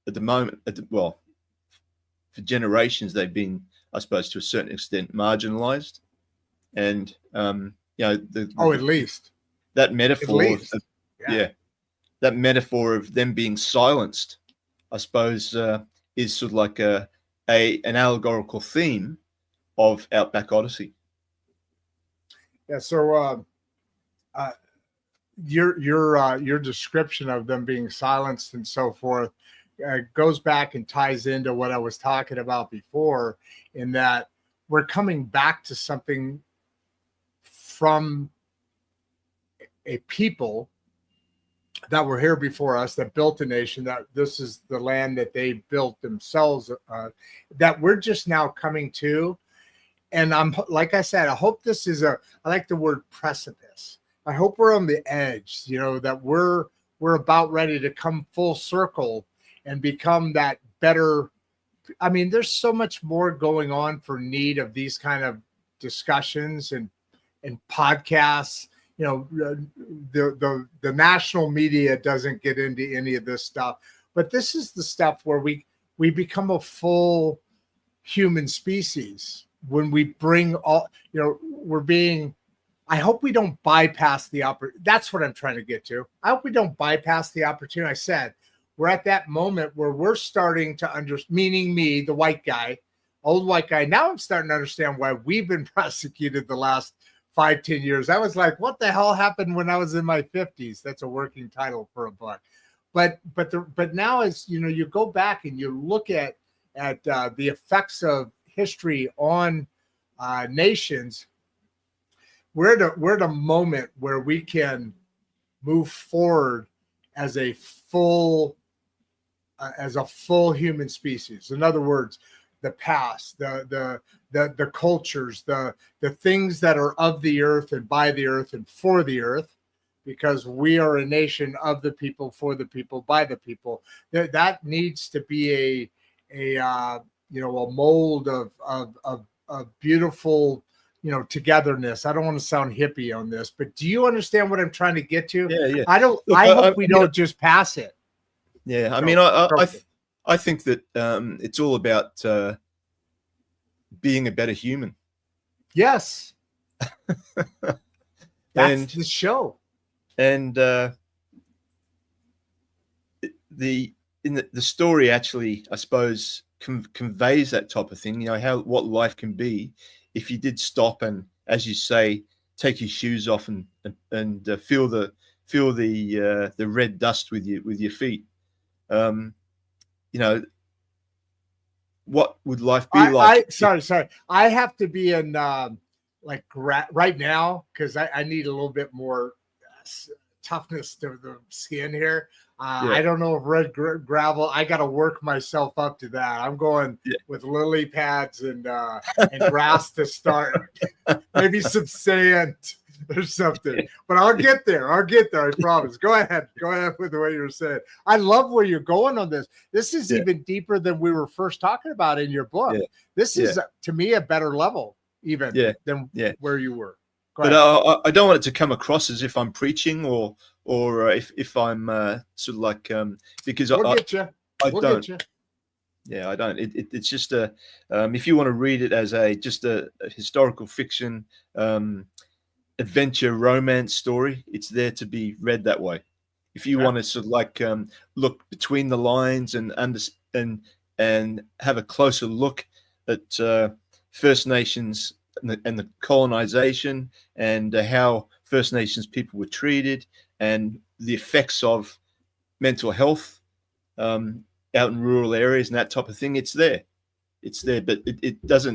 at the moment, for generations, they've been, I suppose, to a certain extent, marginalized. And, at least. That metaphor, that metaphor of them being silenced, I suppose, is sort of like an allegorical theme of Outback Odyssey. Yeah. So your description of them being silenced and so forth goes back and ties into what I was talking about before, in that we're coming back to something from a people that were here before us, that built a nation, that this is the land that they built themselves, that we're just now coming to. And I'm, like I said, I hope this is I like the word precipice. I hope we're on the edge, that we're about ready to come full circle and become that better. I mean, there's so much more going on for need of these kind of discussions and podcasts. The national media doesn't get into any of this stuff, but this is the stuff where we become a full human species when we bring all, I hope we don't bypass the opportunity. That's what I'm trying to get to. I hope we don't bypass the opportunity. I said, we're at that moment where we're starting to meaning me, the white guy, old white guy. Now I'm starting to understand why we've been prosecuted the last 5-10 years. I was like, what the hell happened when I was in my 50s? That's a working title for a book. But now, as you go back and you look at the effects of history on nations, we're at a moment where we can move forward as a full human species. In other words, the past, the cultures, the things that are of the earth and by the earth and for the earth, because we are a nation of the people, for the people, by the people. That needs to be a mold of beautiful, togetherness. I don't want to sound hippie on this, but do you understand what I'm trying to get to? Yeah. I hope we don't just pass it. Yeah. I mean, I think that it's all about being a better human. Yes. That's the show. And the story actually, I suppose, conveys that type of thing. What life can be if you did stop and, as you say, take your shoes off and feel the red dust with your feet. What would life be like? Sorry. I have to be in right now because I need a little bit more toughness to the skin here. Yeah. I don't know if red gravel. I got to work myself up to that. I'm going with lily pads and grass to start. Maybe some sand or something. But I'll get there. I promise. Go ahead with what you were saying. I love where you're going on this. This is even deeper than we were first talking about in your book. This is to me a better level even than where you were. But I don't want it to come across as if I'm preaching or if I'm sort of like because we'll get you. I don't. Yeah, I don't. It's just if you want to read it as just a historical fiction adventure romance story, it's there to be read that way. If you want to sort of like look between the lines and have a closer look at First Nations and the colonization and how First Nations people were treated and the effects of mental health out in rural areas and that type of thing, it's there, but it's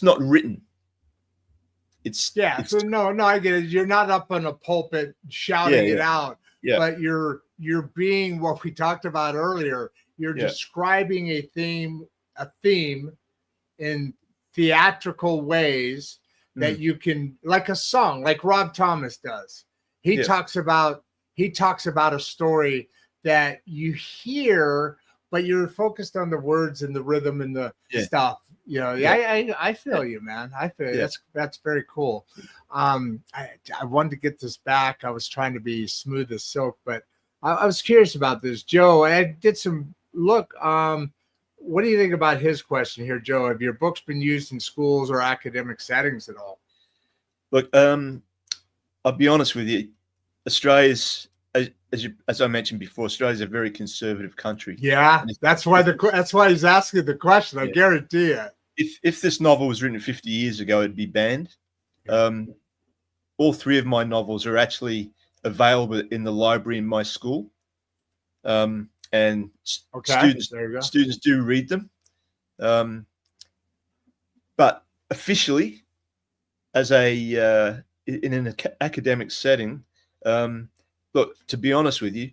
not written. So no, I get it. You're not up on a pulpit shouting it out, but you're being what we talked about earlier. You're describing a theme in theatrical ways that you can, like a song, like Rob Thomas does. He talks about a story that you hear, but you're focused on the words and the rhythm and the stuff. You know, I feel you, man. I feel you. That's very cool. I wanted to get this back. I was trying to be smooth as silk, but I was curious about this. Joe, I did some look. What do you think about his question here, Joe? Have your books been used in schools or academic settings at all? Look, I'll be honest with you. Australia's, as I mentioned before, Australia's a very conservative country. Yeah, that's why he's asking the question. I guarantee it. If this novel was written 50 years ago, it'd be banned. All three of my novels are actually available in the library in my school. And students do read them, but officially, as in an academic setting, look, to be honest with you,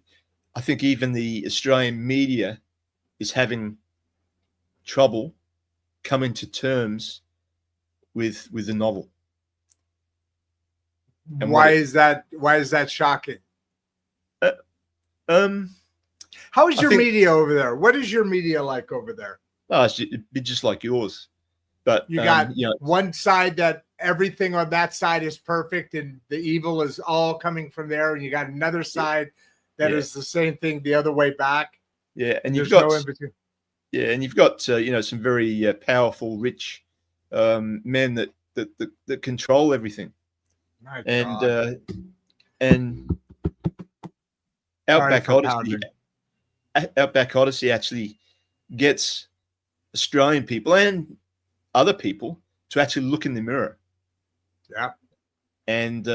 I think even the Australian media is having trouble coming to terms with the novel. And why is that shocking? How is your media over there? What is your media like over there? Oh, it'd be just like yours. But you got one side that everything on that side is perfect and the evil is all coming from there, and you got another side that is the same thing the other way back. Yeah, and you've got no in between. Yeah, and you've got some very powerful, rich men that control everything. My God. And Outback Odyssey actually gets Australian people and other people to actually look in the mirror. Yeah. And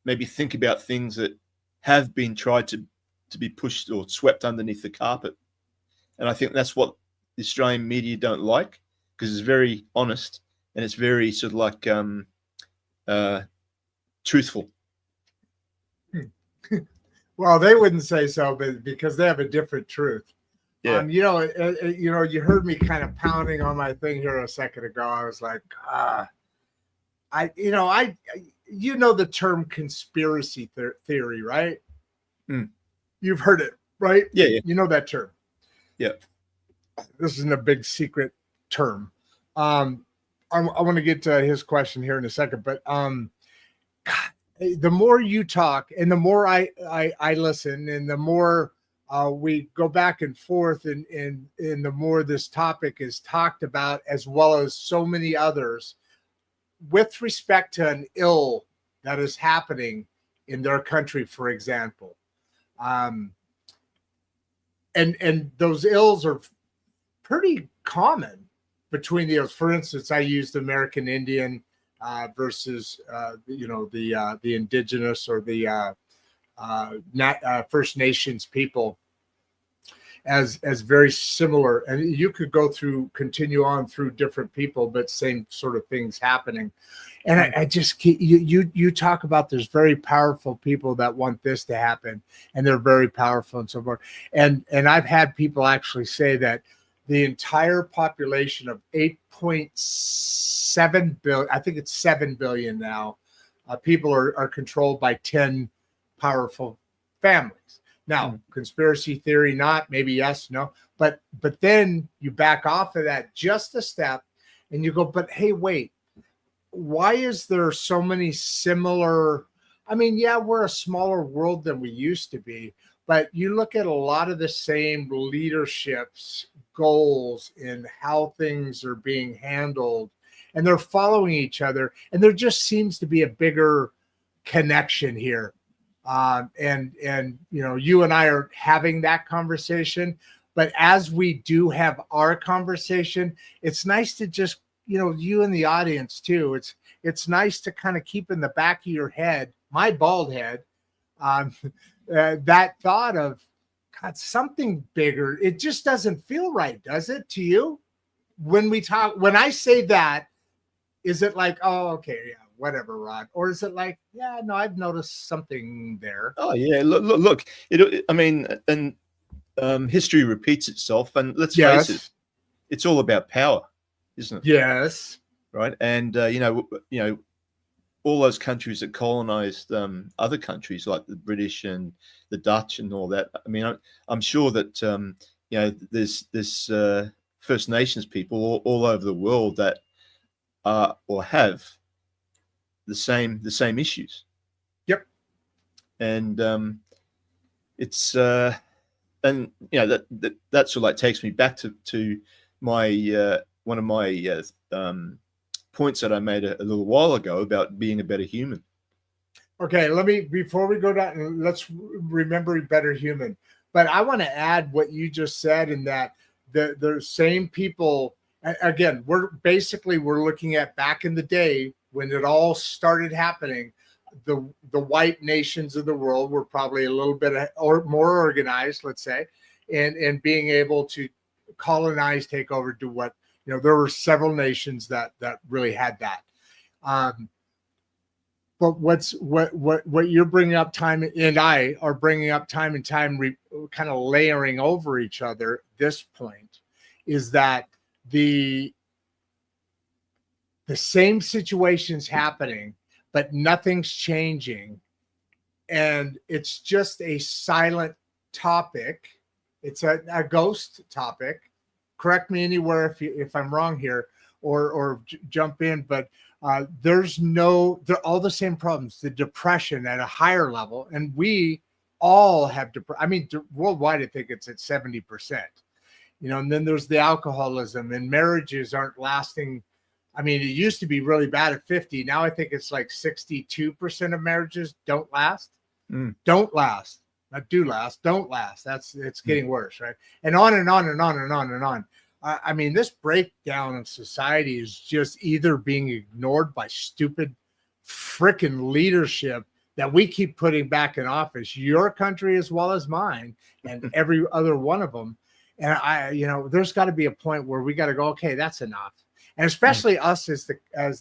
maybe think about things that have been tried to be pushed or swept underneath the carpet. And I think that's what the Australian media don't like, because it's very honest and it's very sort of like truthful. Well, they wouldn't say so, but because they have a different truth. Yeah. You heard me kind of pounding on my thing here a second ago. I was like, the term conspiracy theory, right? You've heard it, right? Yeah. You know that term. Yeah. This isn't a big secret term. I want to get to his question here in a second, but the more you talk and the more I listen and the more we go back and forth and the more this topic is talked about, as well as so many others, with respect to an ill that is happening in their country, for example. And those ills are pretty common between the ills. For instance, I used American Indian versus the indigenous or the First Nations people as very similar, and you could continue on through different people, but same sort of things happening. And I just keep, you talk about there's very powerful people that want this to happen, and they're very powerful and so forth. And I've had people actually say that the entire population of 8.7 billion, I think it's 7 billion now, people are controlled by 10 powerful families. Now, conspiracy theory, not, maybe yes, no, but then you back off of that just a step and you go, but hey, wait, why is there so many similar? I mean, yeah, we're a smaller world than we used to be, but you look at a lot of the same leadership's goals in how things are being handled, and they're following each other, and there just seems to be a bigger connection here. And you know, you and I are having that conversation, but as we do have our conversation, it's nice to just, you know, you and the audience too. It's nice to kind of keep in the back of your head, my bald head, that thought of, God, something bigger. It just doesn't feel right, does it, to you? When we talk, when I say that, is it like, oh, okay, yeah, whatever, Rod? Or is it like, yeah, no, I've noticed something there? Oh yeah, look. I mean, and history repeats itself, and let's face it, it's all about power, isn't it? Yes. Right. And you know, all those countries that colonized other countries like the British and the Dutch and all that. I mean, I'm sure that you know, there's First Nations people all over the world that are or have the same issues. Yep. And it's and you know, that sort of like takes me back to my one of my points that I made a little while ago about being a better human. Okay, before we go down, let's remember better human. But I want to add what you just said, in that the same people, again, we're looking at back in the day when it all started happening. The white nations of the world were probably a little bit or more organized, let's say, and being able to colonize, take over, do what, you know, there were several nations that really had that. But what you're bringing up, time and I are bringing up time and time, kind of layering over each other. This point is that the same situation's happening, but nothing's changing, and it's just a silent topic. It's a ghost topic. Correct me anywhere if I'm wrong here, or jump in. But they're all the same problems. The depression at a higher level, and we all have I mean, worldwide, I think it's at 70%. You know, and then there's the alcoholism, and marriages aren't lasting. I mean, it used to be really bad at 50. Now I think it's like 62% of marriages don't last. Don't last. Not do last. Don't last. It's getting worse, right? And on and on and on and on and on. I mean, this breakdown of society is just either being ignored by stupid freaking leadership that we keep putting back in office, your country as well as mine, and every other one of them. And you know, there's got to be a point where we got to go, okay, that's enough. And especially us as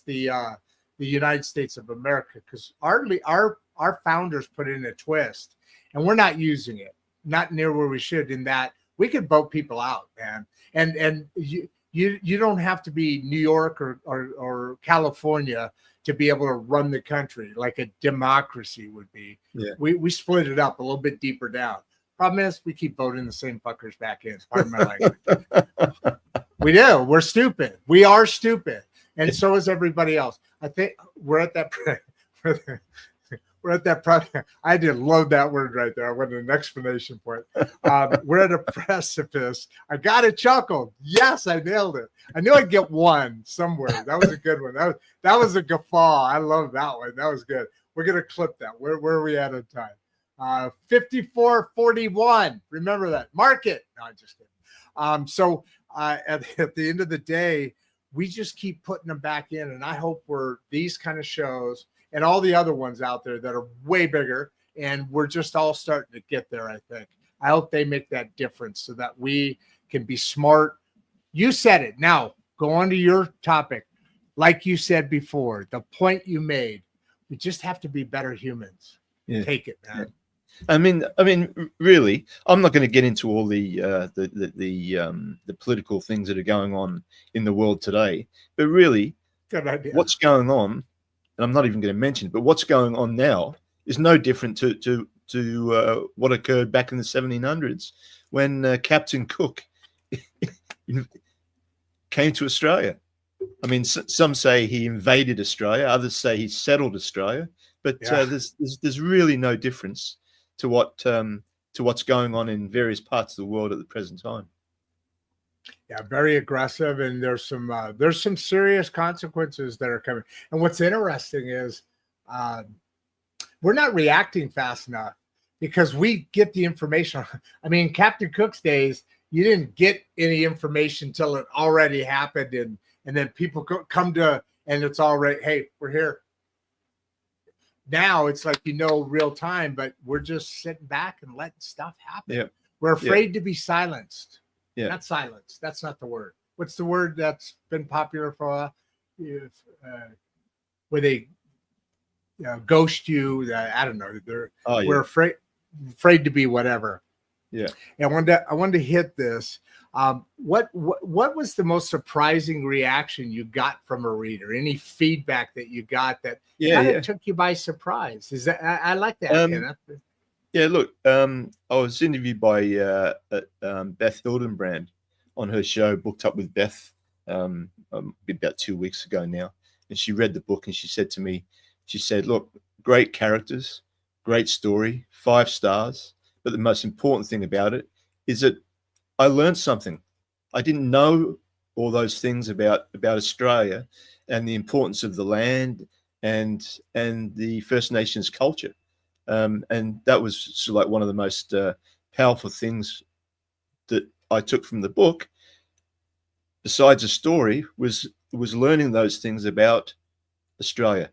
the United States of America, because our founders put in a twist, and we're not using it, not near where we should. In that we could vote people out, man. And you don't have to be New York or California to be able to run the country like a democracy would be. Yeah. We split it up a little bit deeper down. Problem is, we keep voting the same fuckers back in. Pardon my language. We do. We're stupid. We are stupid, and so is everybody else. I think we're at that. We're at that. I had to load that word right there. I went to an explanation point. We're at a precipice. I got a chuckle. Yes, I nailed it. I knew I'd get one somewhere. That was a good one. That was a guffaw. I love that one. That was good. We're gonna clip that. Where are we at on time? 54:41. Remember that. Mark it. No, I'm just kidding. So at the end of the day, we just keep putting them back in, and I hope these kind of shows and all the other ones out there that are way bigger, and we're just all starting to get there. I hope they make that difference so that we can be smart. You said it. Now go on to your topic. like you said before, the point you made, we just have to be better humans. Yeah. Take it, man. Yeah. I mean, really, I'm not going to get into all the political things that are going on in the world today. But really, Good idea. what's going on, and I'm not even going to mention it, but what's going on now is no different to what occurred back in the 1700s when Captain Cook came to Australia. I mean, some say he invaded Australia, others say he settled Australia, but there's really no difference to what's going on in various parts of the world at the present time. Yeah, very aggressive, and there's some serious consequences that are coming. And what's interesting is we're not reacting fast enough because we get the information. I mean, Captain Cook's days, you didn't get any information till it already happened, and then people come to, and it's already, hey, we're here. Now it's like, real time, but we're just sitting back and letting stuff happen. Yeah. We're afraid to be silenced. Yeah. Not silenced. That's not the word. What's the word that's been popular for a while? Where they ghost you. I don't know. We're afraid to be whatever. Yeah. And I wanted to hit this. What was the most surprising reaction you got from a reader? Any feedback that you got that kind of took you by surprise? Is that I like that. Yeah, look, I was interviewed by Beth Hildenbrand on her show, Booked Up with Beth, about 2 weeks ago now. And she read the book and she said to me, look, great characters, great story, 5 stars. But the most important thing about it is that I learned something. I didn't know all those things about Australia and the importance of the land and the First Nations culture. And that was sort of like one of the most powerful things that I took from the book, besides the story, was learning those things about Australia.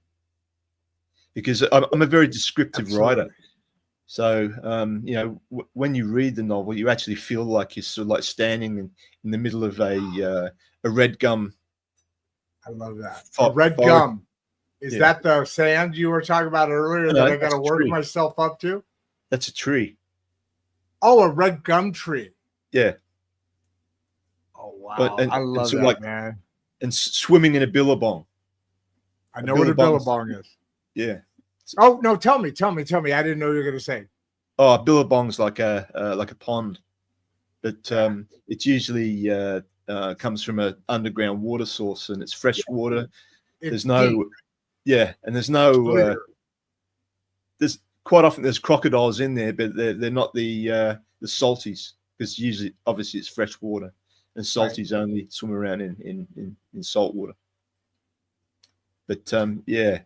Because I'm a very descriptive writer. So, when you read the novel, you actually feel like you're sort of like standing in the middle of a red gum. I love that. Red gum. Is that the sand you were talking about earlier that I got to work myself up to? That's a tree. Oh, a red gum tree. Yeah. Oh, wow. I love that, man. And swimming in a billabong. I know what a billabong is. Yeah. Oh, no, tell me. I didn't know you were going to say. Oh, a billabong's like a pond. But it usually comes from an underground water source, and it's fresh water. There's no... Yeah, and there's no. There's quite often there's crocodiles in there, but they're not the salties, because usually, obviously, it's fresh water, and salties only swim around in salt water. But yeah,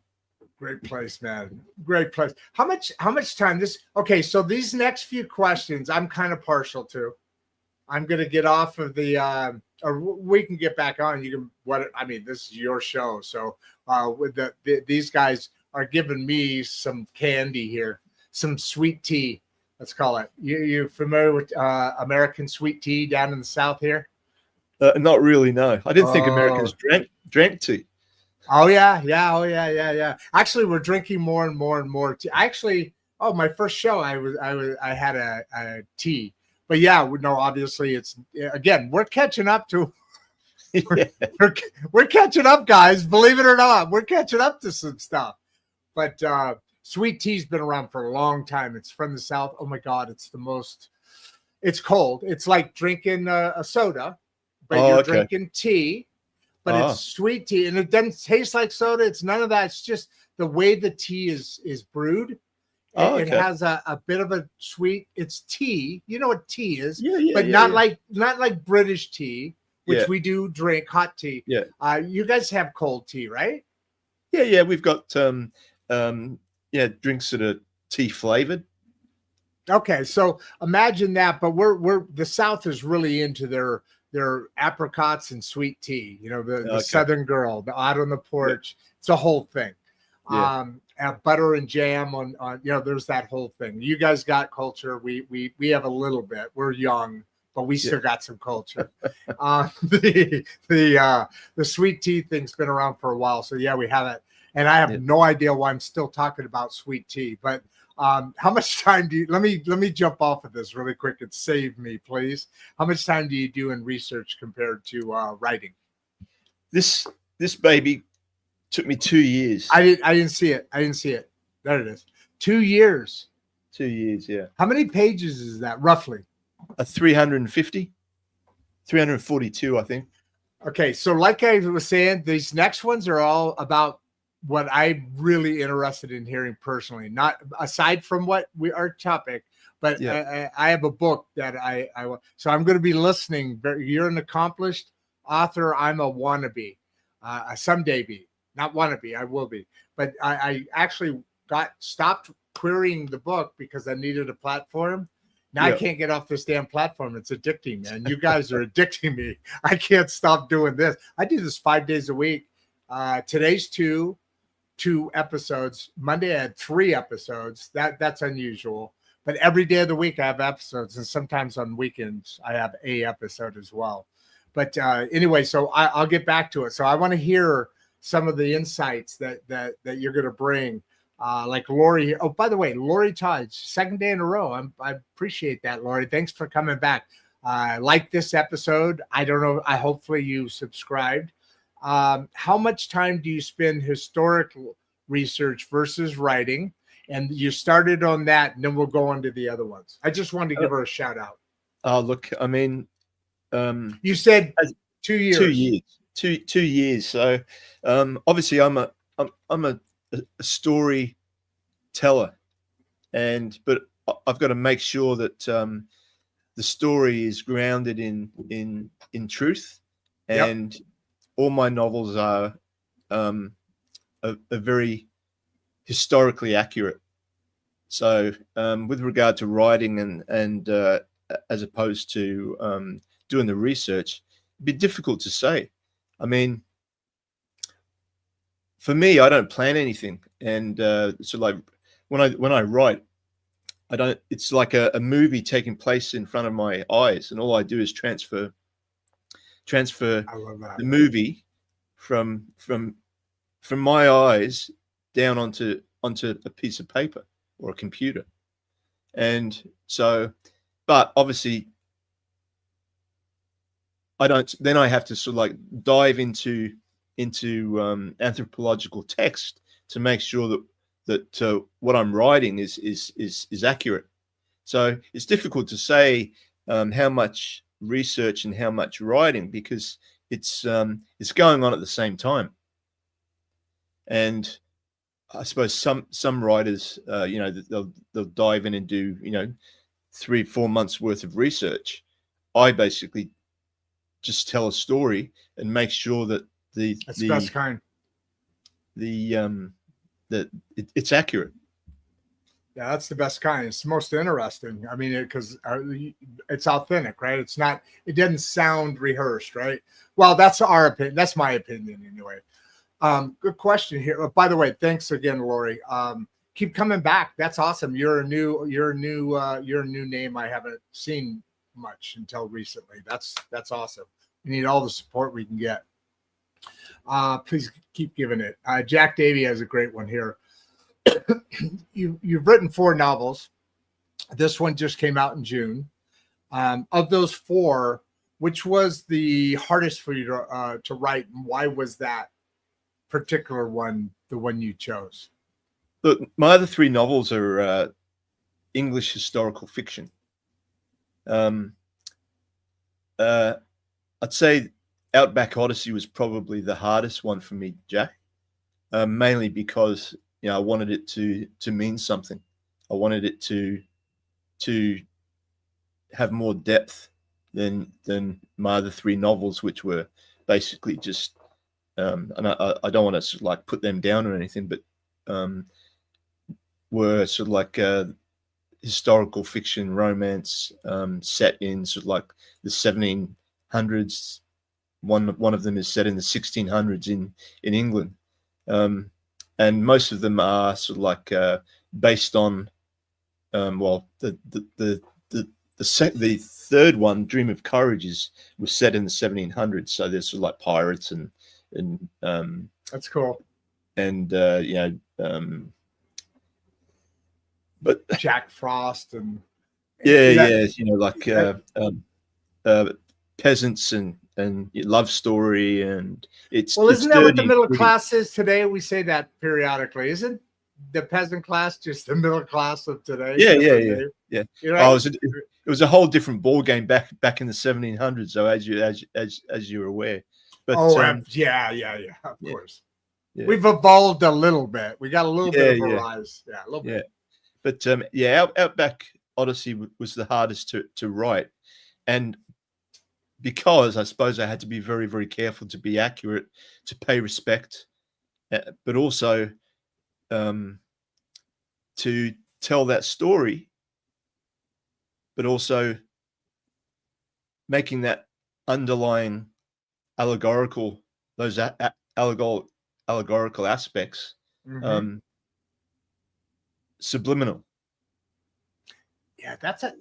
great place, man. Great place. How much time this? Okay, so these next few questions, I'm kind of partial to. I'm gonna get off of the. Or we can get back on. You can this is your show, so with these guys are giving me some candy here, some sweet tea. Let's call it. You familiar with American sweet tea down in the South here? Not really. No, I didn't think Americans drank tea. Oh yeah. Actually, we're drinking more and more tea. Actually, my first show, I had a tea. But yeah, no, obviously it's, again, we're catching up to, we're catching up, guys, believe it or not, we're catching up to some stuff. But sweet tea's been around for a long time. It's from the South. Oh my God, it's cold. It's like drinking a soda, but you're drinking tea, but it's sweet tea, and it doesn't taste like soda. It's none of that. It's just the way the tea is brewed. It has a bit of a sweet. It's tea. You know what tea is, but not like British tea, which we do drink, hot tea. Yeah. You guys have cold tea, right? Yeah. We've got drinks that are tea flavored. Okay, so imagine that, but we're the South is really into their apricots and sweet tea. The Southern girl, out on the porch. Yeah. It's a whole thing. Yeah. Butter and jam on there's that whole thing. You guys got culture. We have a little bit. We're young, but we still got some culture. The sweet tea thing's been around for a while, so yeah, we have it. And I have no idea why I'm still talking about sweet tea, but how much time do you, let me jump off of this really quick and save me, please. How much time do you do in research compared to writing? This baby took me 2 years. I didn't see it. There it is. 2 years. 2 years, yeah. How many pages is that roughly? 350, 342, I think. Okay, so like I was saying, these next ones are all about what I'm really interested in hearing personally, not aside from what our topic, but I have a book that I so I'm going to be listening. You're an accomplished author. I'm a wannabe, someday be, not wannabe. I will be, but I actually stopped querying the book because I needed a platform. Now I can't get off this damn platform. It's addicting, man. You guys are addicting me. I can't stop doing this. I do this 5 days a week. Today's two episodes. Monday I had 3 episodes. That's unusual. But every day of the week I have episodes, and sometimes on weekends I have a episode as well. But anyway, so I'll get back to it. So I want to hear some of the insights that you're going to bring. Like Lori. Oh, by the way, Lori Todd, 2nd day in a row. I appreciate that, Lori. Thanks for coming back. Like this episode. I don't know. Hopefully you subscribed. How much time do you spend historical research versus writing? And you started on that, and then we'll go on to the other ones. I just wanted to give her a shout out. Oh, look, I mean, you said 2 years. 2 years. 2 years. So, obviously, I'm a storyteller, but I've got to make sure that the story is grounded in truth, and all my novels are very historically accurate. So, with regard to writing and as opposed to doing the research, it'd be difficult to say. I mean, for me, I don't plan anything, and so like when I write, I don't. It's like a movie taking place in front of my eyes, and all I do is transfer the movie from my eyes down onto a piece of paper or a computer, and so, but obviously, I don't. Then I have to sort of like dive into anthropological text to make sure that what I'm writing is accurate. So it's difficult to say how much research and how much writing, because it's going on at the same time. And I suppose some writers, they'll dive in and do 3-4 months worth of research. I basically just tell a story and make sure that it's accurate. Yeah, that's the best kind. It's the most interesting. I mean, because it's authentic, right? It doesn't sound rehearsed, right? Well, that's our opinion. That's my opinion anyway. Good question here. Oh, by the way, thanks again, Lori. Keep coming back. That's awesome. You're a new name I haven't seen much until recently. That's awesome. We need all the support we can get. Please keep giving it. Jack Davey has a great one here. You've written 4 novels. This one just came out in June. Of those 4, which was the hardest for you to write, and why was that particular one the one you chose? Look, my other 3 novels are English historical fiction. I'd say Outback Odyssey was probably the hardest one for me, Jack, mainly because I wanted it to mean something. I wanted it to have more depth than my other 3 novels, which were basically just and I don't want to sort of like put them down or anything, but were sort of like historical fiction romance set in sort of like the 1700s. One of them is set in the 1600s in England, and most of them are sort of like based on the the third one, Dream of Courage, was set in the 1700s. So there's sort of like pirates and that's cool. And but Jack Frost and like peasants and love story, and isn't that what the middle class is today? We say that periodically. Isn't the peasant class just the middle class of today? Yeah. It was a whole different ball game back in the 1700s, though, as you're aware. But of course. Yeah. We've evolved a little bit. We got a little bit of a rise. Yeah, a little bit. But Outback Odyssey was the hardest to write, and because I suppose I had to be very, very careful to be accurate, to pay respect, but also to tell that story, but also making that underlying allegorical, those allegorical aspects, subliminal. Yeah, that's a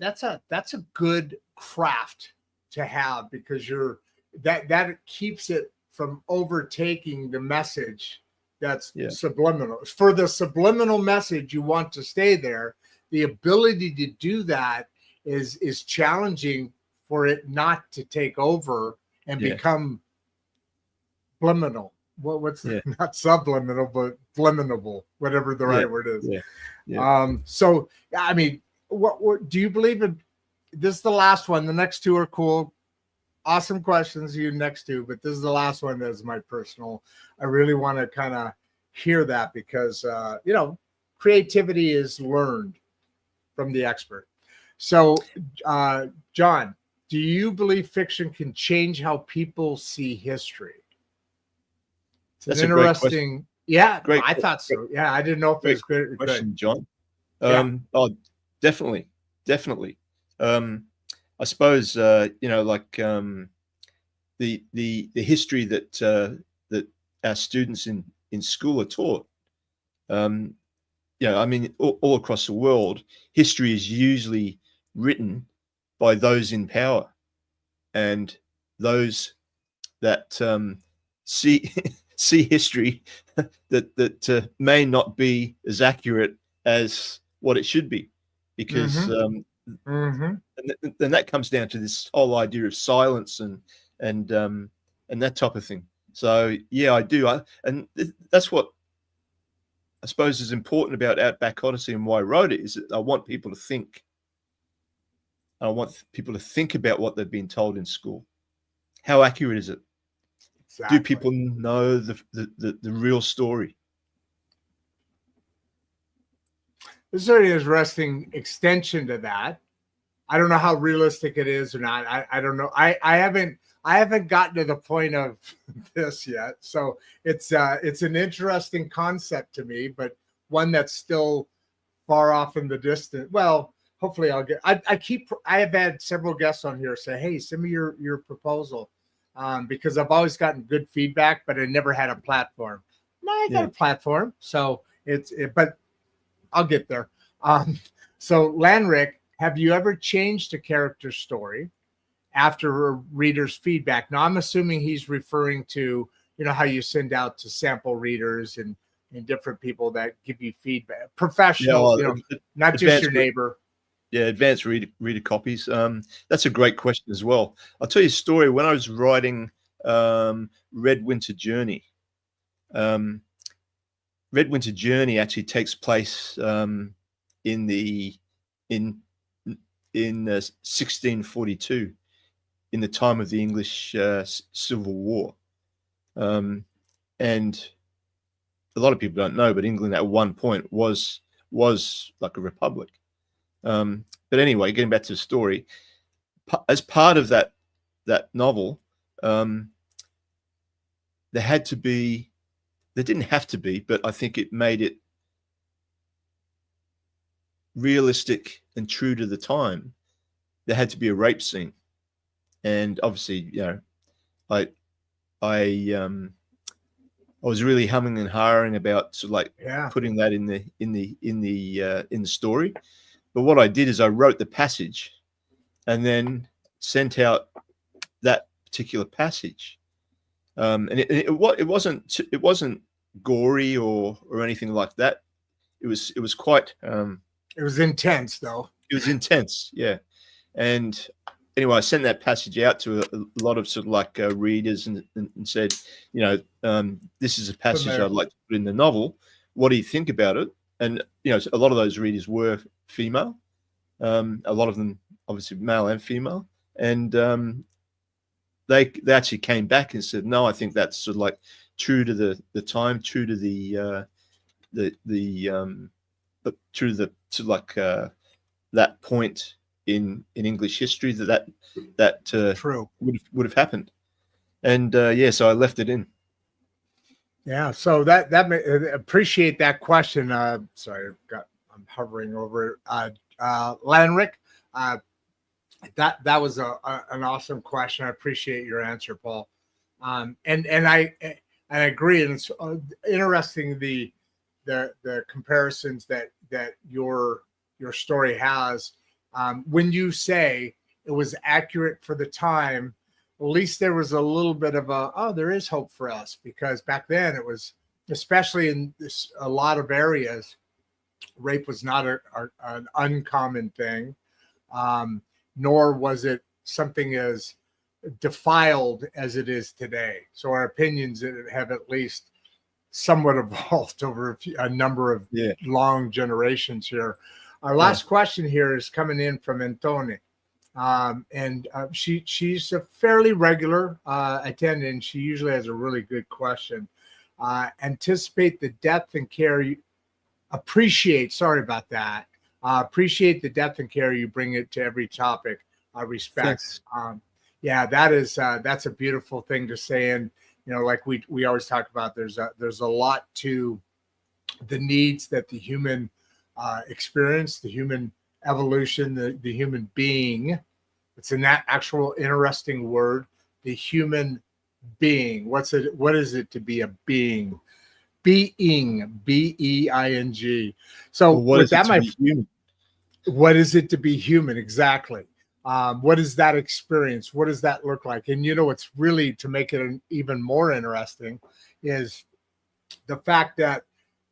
good craft to have, because that keeps it from overtaking the message that's subliminal. For the subliminal message, you want to stay there. The ability to do that is challenging for it not to take over and become liminal. Not subliminal, but liminable, whatever the right word is. So I mean, what do you believe in? This is the last one. The next two are cool, awesome questions. You next two, but this is the last one that is my personal. I really want to kind of hear that, because creativity is learned from the expert. So, John, do you believe fiction can change how people see history? It's an interesting. I thought so. Yeah, I didn't know if it was good question, John. Oh, definitely. I suppose the history that our students in school are taught. I mean, all across the world, history is usually written by those in power and those that see history that may not be as accurate as what it should be, because and that comes down to this whole idea of silence and that type of thing. So I do, and that's what I suppose is important about Outback Odyssey and why I wrote it, is that I want people to think. I want people to think about what they've been told in school. How accurate is it? Exactly. Do people know the real story? This is an interesting extension to that. I don't know how realistic it is or not. I don't know. I haven't gotten to the point of this yet. So it's an interesting concept to me, but one that's still far off in the distance. Well, hopefully I'll get. I have had several guests on here say, "Hey, send me your proposal," because I've always gotten good feedback, but I never had a platform. Now I got a platform, so but I'll get there. So Lanrick, have you ever changed a character story after a reader's feedback? Now I'm assuming he's referring to, how you send out to sample readers and different people that give you feedback, professional, not just your neighbor. Advanced reader copies. That's a great question as well. I'll tell you a story. When I was writing Red Winter Journey, Red Winter Journey actually takes place in 1642, in the time of the English Civil War, and a lot of people don't know, but England at one point was like a republic. But anyway, getting back to the story, as part of that novel, there didn't have to be, but I think it made it realistic and true to the time. There had to be a rape scene, and obviously, I was really humming and hawing about sort of like putting that in the story. But what I did is I wrote the passage and then sent out that particular passage. And it wasn't gory or anything like that. It was quite. It was intense, though. It was intense, yeah. And anyway, I sent that passage out to a lot of sort of like readers and said, this is a passage I'd like to put in the novel. What do you think about it? And a lot of those readers were female. A lot of them, obviously, male and female. And they actually came back and said, no, I think that's sort of like true to the time, true to true to the to like that point in English history that true would have happened. And so I left it in. Yeah, so that appreciate that question. Sorry, I'm hovering over it. Lanrick, that was an awesome question. I appreciate your answer, Paul. And I agree. And it's interesting the comparisons that your story has. When you say it was accurate for the time, at least there was a little bit of there is hope for us, because back then it was, especially in a lot of areas, rape was not an uncommon thing, nor was it something as defiled as it is today. So our opinions have at least somewhat evolved over a number of long generations here. Our last question here is coming in from Antone. And she's a fairly regular attendant. She usually has a really good question. Anticipate the depth and care you appreciate. Sorry about that. Appreciate the depth and care you bring it to every topic. Respect. That's a beautiful thing to say. And like we always talk about, there's a lot to the needs that the human experience, the human evolution, the human being. It's an actual interesting word, the human being. What is it to be a being? Being, B-E-I-N-G. So what is it to be human? Exactly. What is that experience? What does that look like? And what's really, to make it even more interesting, is the fact that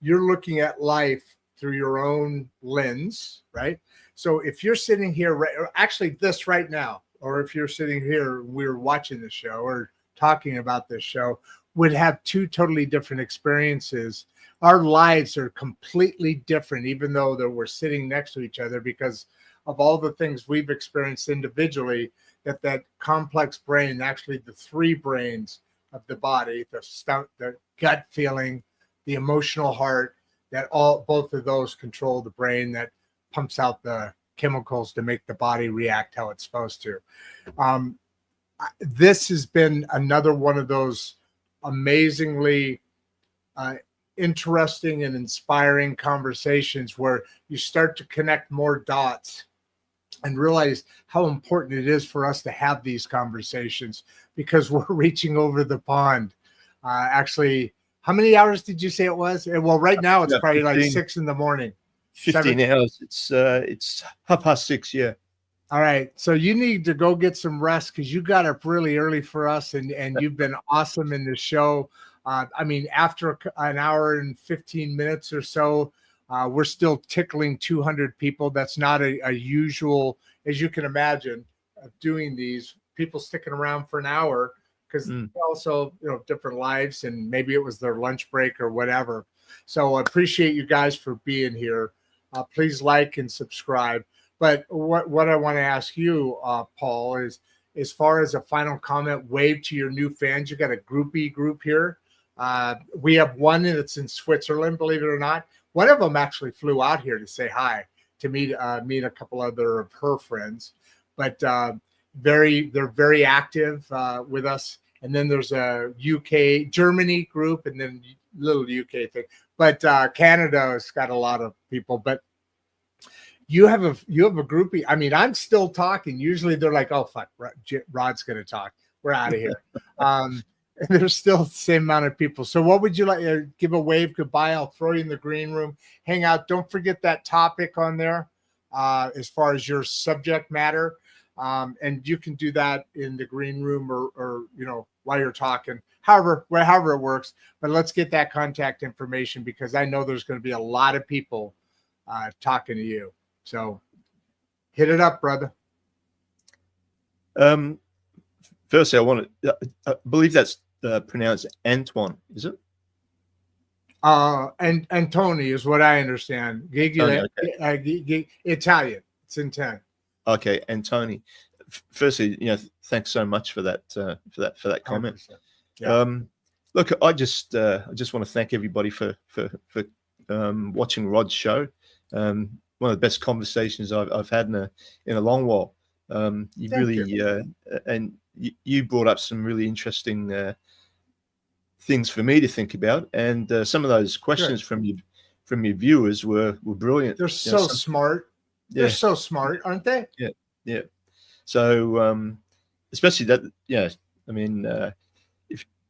you're looking at life through your own lens, right? So if you're sitting here, actually this right now, or if you're sitting here, we're watching the show or talking about this show, would have two totally different experiences. Our lives are completely different, even though that we're sitting next to each other, because of all the things we've experienced individually, that complex brain, actually the three brains of the body, the gut feeling, the emotional heart, that both of those control the brain that pumps out the chemicals to make the body react how it's supposed to. This has been another one of those amazingly interesting and inspiring conversations where you start to connect more dots and realize how important it is for us to have these conversations, because we're reaching over the pond. Actually, how many hours did you say it was? Well, right now it's probably 15, like 6 a.m. 15 hours. It's 6:30. Yeah. All right. So you need to go get some rest, because you got up really early for us, and you've been awesome in the show. After an hour and 15 minutes or so, we're still tickling 200 people. That's not a usual, as you can imagine, of doing these. People sticking around for an hour, because also, different lives, and maybe it was their lunch break or whatever. So I appreciate you guys for being here. Please like and subscribe. But what I want to ask you, Paul, is, as far as a final comment, wave to your new fans. You got a groupie group here. We have one that's in Switzerland, believe it or not. One of them actually flew out here to say hi, to meet a couple other of her friends. But they're very active with us. And then there's a Germany group, and then little UK thing. But Canada has got a lot of people. But you have a groupie. I'm still talking. Usually they're like, oh fuck, Rod's gonna talk. We're out of here. And there's still the same amount of people. So what would you like? Give a wave goodbye. I'll throw you in the green room. Hang out. Don't forget that topic on there as far as your subject matter. And you can do that in the green room or while you're talking, however it works. But let's get that contact information, because I know there's going to be a lot of people talking to you. So hit it up, brother. Firstly, I want to, I believe that's pronounced Antoine, is it? And Tony is what I understand. Tony, okay. Italian. It's in 10. Okay, and Tony. Firstly, thanks so much for that comment. Yeah. Look, I just want to thank everybody for watching Rod's show. One of the best conversations I've had in a long while. You brought up some really interesting things for me to think about, and some of those questions from your viewers were brilliant. They're so smart. Yeah. They're so smart, aren't they? Yeah. So especially that, I mean,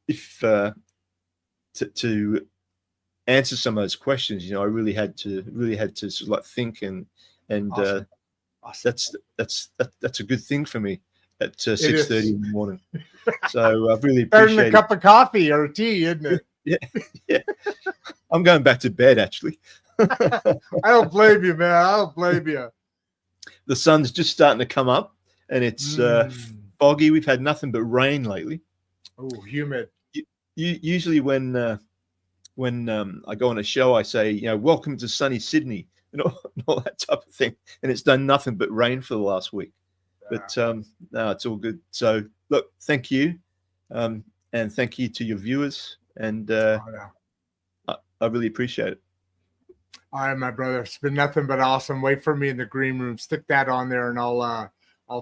if to answer some of those questions, I really had to sort of like think and Awesome. that's a good thing for me at 6:30 in the morning. So I really Better than appreciate a cup of coffee or tea, isn't it? Yeah. I'm going back to bed actually. I don't blame you, man. I don't blame you. The sun's just starting to come up, and it's foggy. We've had nothing but rain lately. Oh, humid. Usually when I go on a show, I say, welcome to sunny Sydney, and all that type of thing. And it's done nothing but rain for the last week. But no, it's all good. So look, thank you. And thank you to your viewers. And I really appreciate it. All right, my brother. It's been nothing but awesome. Wait for me in the green room. Stick that on there, and I'll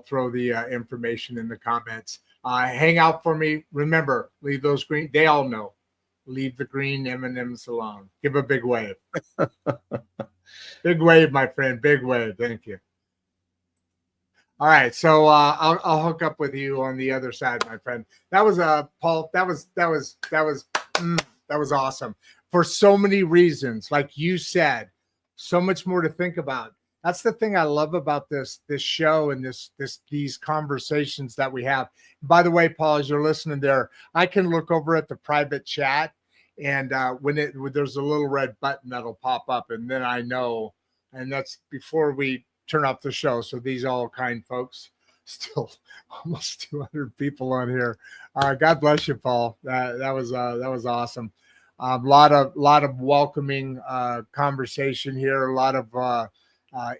throw the information in the comments. Hang out for me. Remember, leave those green. They all know. Leave the green M&Ms alone. Give a big wave. Big wave, my friend. Big wave. Thank you. All right, so I'll hook up with you on the other side, my friend. That was Paul. That was awesome for so many reasons. Like you said, so much more to think about. That's the thing I love about this show and these conversations that we have. By the way, Paul, as you're listening there, I can look over at the private chat, and when there's a little red button that'll pop up, and then I know, and that's before we turn off the show. So these all kind folks, still almost 200 people on here. God bless you, Paul. That was awesome. A lot of welcoming conversation here. A lot of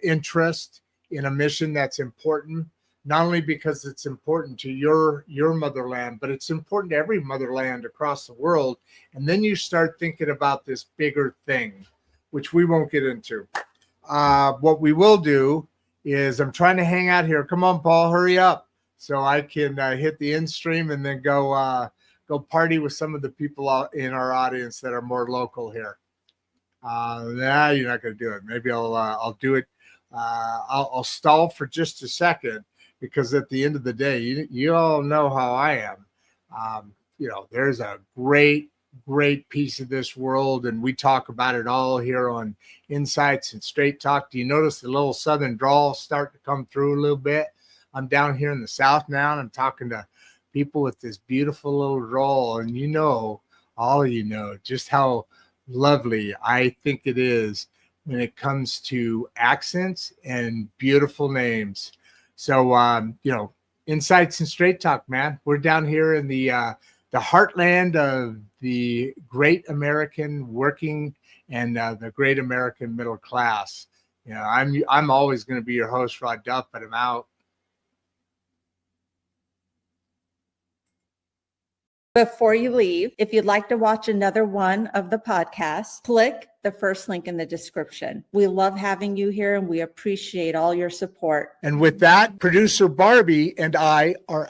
interest in a mission that's important, not only because it's important to your motherland, but it's important to every motherland across the world. And then you start thinking about this bigger thing, which we won't get into. What we will do is I'm trying to hang out here. Come on, Paul, hurry up so I can hit the end stream and then go party with some of the people out in our audience that are more local here. Nah, you're not going to do it. Maybe I'll do it. I'll stall for just a second, because at the end of the day, you all know how I am. There's a great piece of this world, and we talk about it all here on Insights and Straight Talk. Do you notice the little Southern drawl start to come through a little bit? I'm down here in the South now, and I'm talking to people with this beautiful little drawl, and all of you know just how lovely I think it is when it comes to accents and beautiful names. So, Insights and Straight Talk, man. We're down here in the heartland of the great American working and the great American middle class. I'm always going to be your host, Rod Duff, but I'm out. Before you leave, if you'd like to watch another one of the podcasts, click the first link in the description. We love having you here, and we appreciate all your support. And with that, producer Barbie and I are